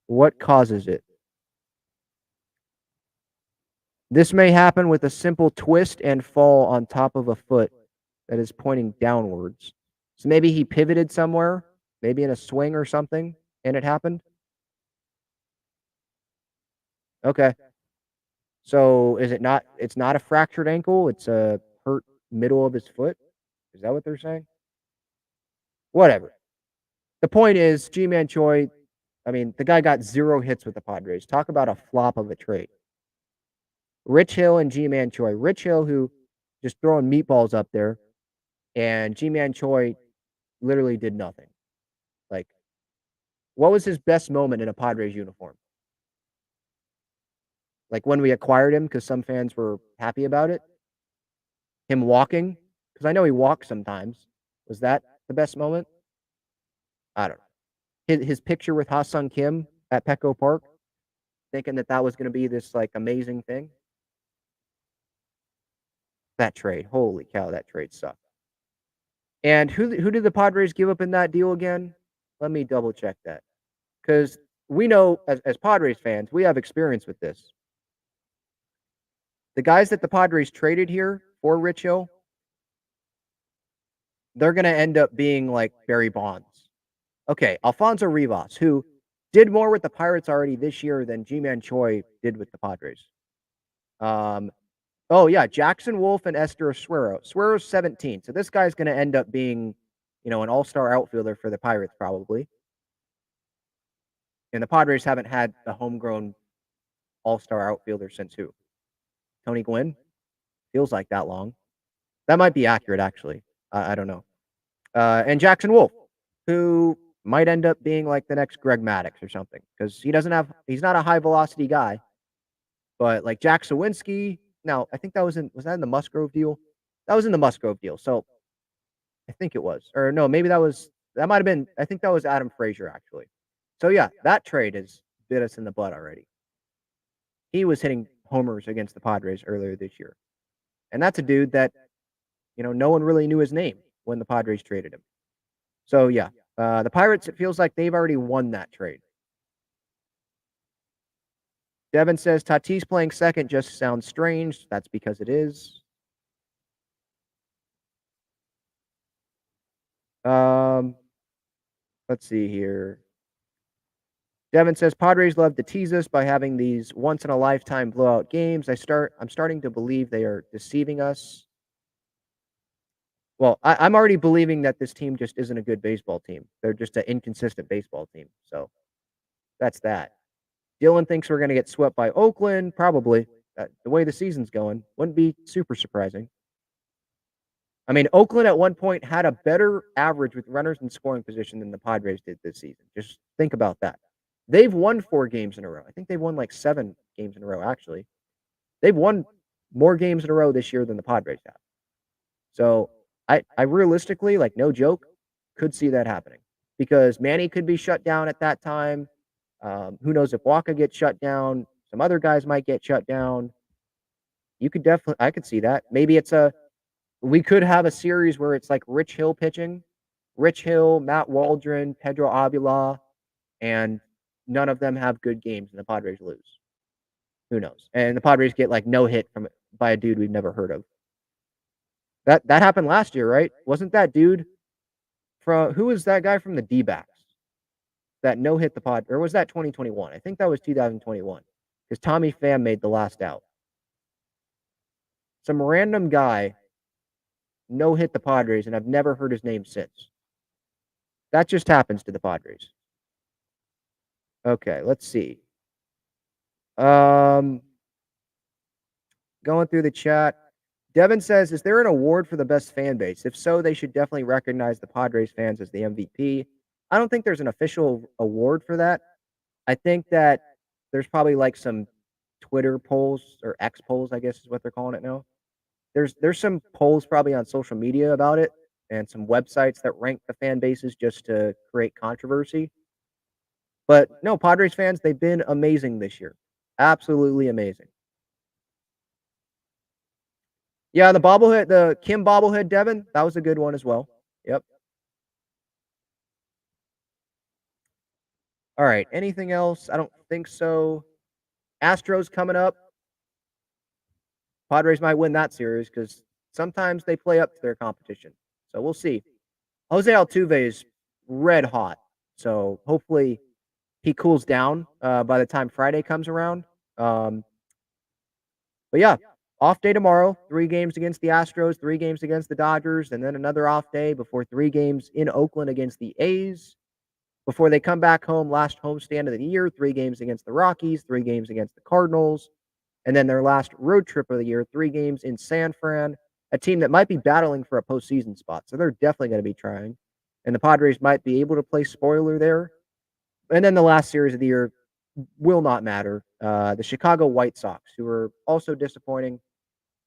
What causes it? This may happen with a simple twist and fall on top of a foot that is pointing downwards. So maybe he pivoted somewhere, maybe in a swing or something, and it happened. Okay. So is it not? It's not a fractured ankle. It's a hurt middle of his foot. Is that what they're saying? Whatever. The point is, G-Man Choi, I mean, the guy got 0 hits with the Padres. Talk about a flop of a trade. Rich Hill and G-Man Choi. Rich Hill, who just throwing meatballs up there, and G-Man Choi literally did nothing. Like, what was his best moment in a Padres uniform? Like when we acquired him, because some fans were happy about it. Him walking, because I know he walks sometimes. Was that the best moment? I don't know. His picture with Ha-Sung Kim at Petco Park, thinking that was going to be this like amazing thing. That trade, holy cow, that trade sucked. And who did the Padres give up in that deal again? Let me double check that, because we know as Padres fans, we have experience with this. The guys that the Padres traded here for Rich Hill, they're going to end up being like Barry Bonds. Okay, Alfonso Rivas, who did more with the Pirates already this year than G-Man Choi did with the Padres. Oh, yeah, Jackson Wolf and Esther Suero. Suero's 17, so this guy's going to end up being, an all-star outfielder for the Pirates probably. And the Padres haven't had a homegrown all-star outfielder since who? Tony Gwynn? Feels like that long. That might be accurate, actually. I don't know. And Jackson Wolf, who might end up being like the next Greg Maddux or something, because he's not a high-velocity guy. But like Jack Sawinski, now I think was that in the Musgrove deal? That was in the Musgrove deal. So I think it was. Or no, maybe that might have been, I think that was Adam Frazier, actually. So yeah, that trade has bit us in the butt already. He was hitting homers against the Padres earlier this year. And that's a dude that, no one really knew his name when the Padres traded him. So yeah, the Pirates, it feels like they've already won that trade. Devin says Tatis playing second just sounds strange. That's because it is. Let's see here. Devin says Padres love to tease us by having these once in a lifetime blowout games. I'm starting to believe they are deceiving us. Well, I'm already believing that this team just isn't a good baseball team. They're just an inconsistent baseball team. So that's that. Dylan thinks we're going to get swept by Oakland. Probably. The way the season's going wouldn't be super surprising. I mean, Oakland at one point had a better average with runners in scoring position than the Padres did this season. Just think about that. They've won 4 games in a row. I think they've won like 7 games in a row, actually. They've won more games in a row this year than the Padres have. So I realistically, like no joke, could see that happening. Because Manny could be shut down at that time. Who knows if Waka gets shut down. Some other guys might get shut down. I could see that. Maybe we could have a series where it's like Rich Hill pitching. Rich Hill, Matt Waldron, Pedro Avila, and none of them have good games and the Padres lose. Who knows? And the Padres get like no hit by a dude we've never heard of. That happened last year, right? Wasn't that dude who was that guy from the D-backs that no hit the Padres? Or was that 2021? I think that was 2021 because Tommy Pham made the last out. Some random guy no hit the Padres, and I've never heard his name since. That just happens to the Padres. Okay, let's see. Going through the chat. Devin says, is there an award for the best fan base? If so, they should definitely recognize the Padres fans as the MVP. I don't think there's an official award for that. I think that there's probably like some Twitter polls or X polls, I guess is what they're calling it now. There's some polls probably on social media about it and some websites that rank the fan bases just to create controversy. But no, Padres fans, they've been amazing this year. Absolutely amazing. Yeah, the bobblehead, the Kim bobblehead, Devin, that was a good one as well. Yep. All right. Anything else? I don't think so. Astros coming up. Padres might win that series because sometimes they play up to their competition. So we'll see. Jose Altuve is red hot. So hopefully he cools down by the time Friday comes around. But yeah, off day tomorrow. 3 games against the Astros, 3 games against the Dodgers, and then another off day before 3 games in Oakland against the A's. Before they come back home, last homestand of the year, 3 games against the Rockies, 3 games against the Cardinals, and then their last road trip of the year, 3 games in San Fran, a team that might be battling for a postseason spot. So they're definitely going to be trying. And the Padres might be able to play spoiler there. And then the last series of the year will not matter. The Chicago White Sox, who are also disappointing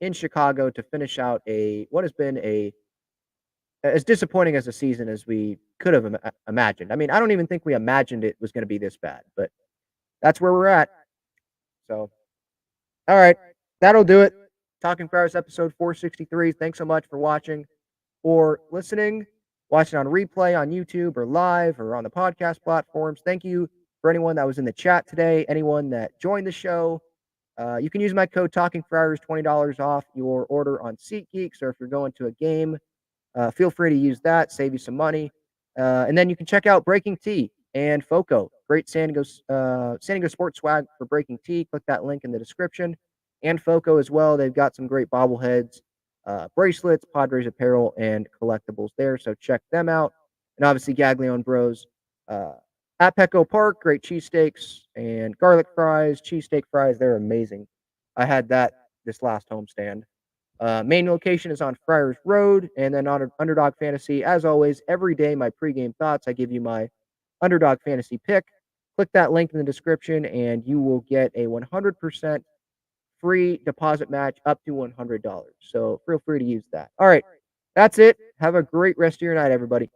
in Chicago to finish out what has been as disappointing as a season as we could have imagined. I mean, I don't even think we imagined it was going to be this bad, but that's where we're at. So, all right, that'll do it. Talking Friars episode 463. Thanks so much for watching or listening, watching on replay on YouTube or live or on the podcast platforms. Thank you for anyone that was in the chat today, anyone that joined the show. You can use my code Talking Friars, $20 off your order on SeatGeek. Or if you're going to a game, feel free to use that, save you some money. And then you can check out Breaking Tea and Foco. Great San Diego sports swag for Breaking Tea. Click that link in the description. And Foco as well. They've got some great bobbleheads, bracelets, Padres apparel, and collectibles there. So check them out. And obviously Gaglione Bros at Petco Park. Great cheesesteaks and garlic fries, cheesesteak fries. They're amazing. I had that this last homestand. Main location is on Friars Road, and then on Underdog Fantasy. As always, every day my pregame thoughts, I give you my Underdog Fantasy pick. Click that link in the description, and you will get a 100% free deposit match up to $100. So feel free to use that. All right, that's it. Have a great rest of your night, everybody.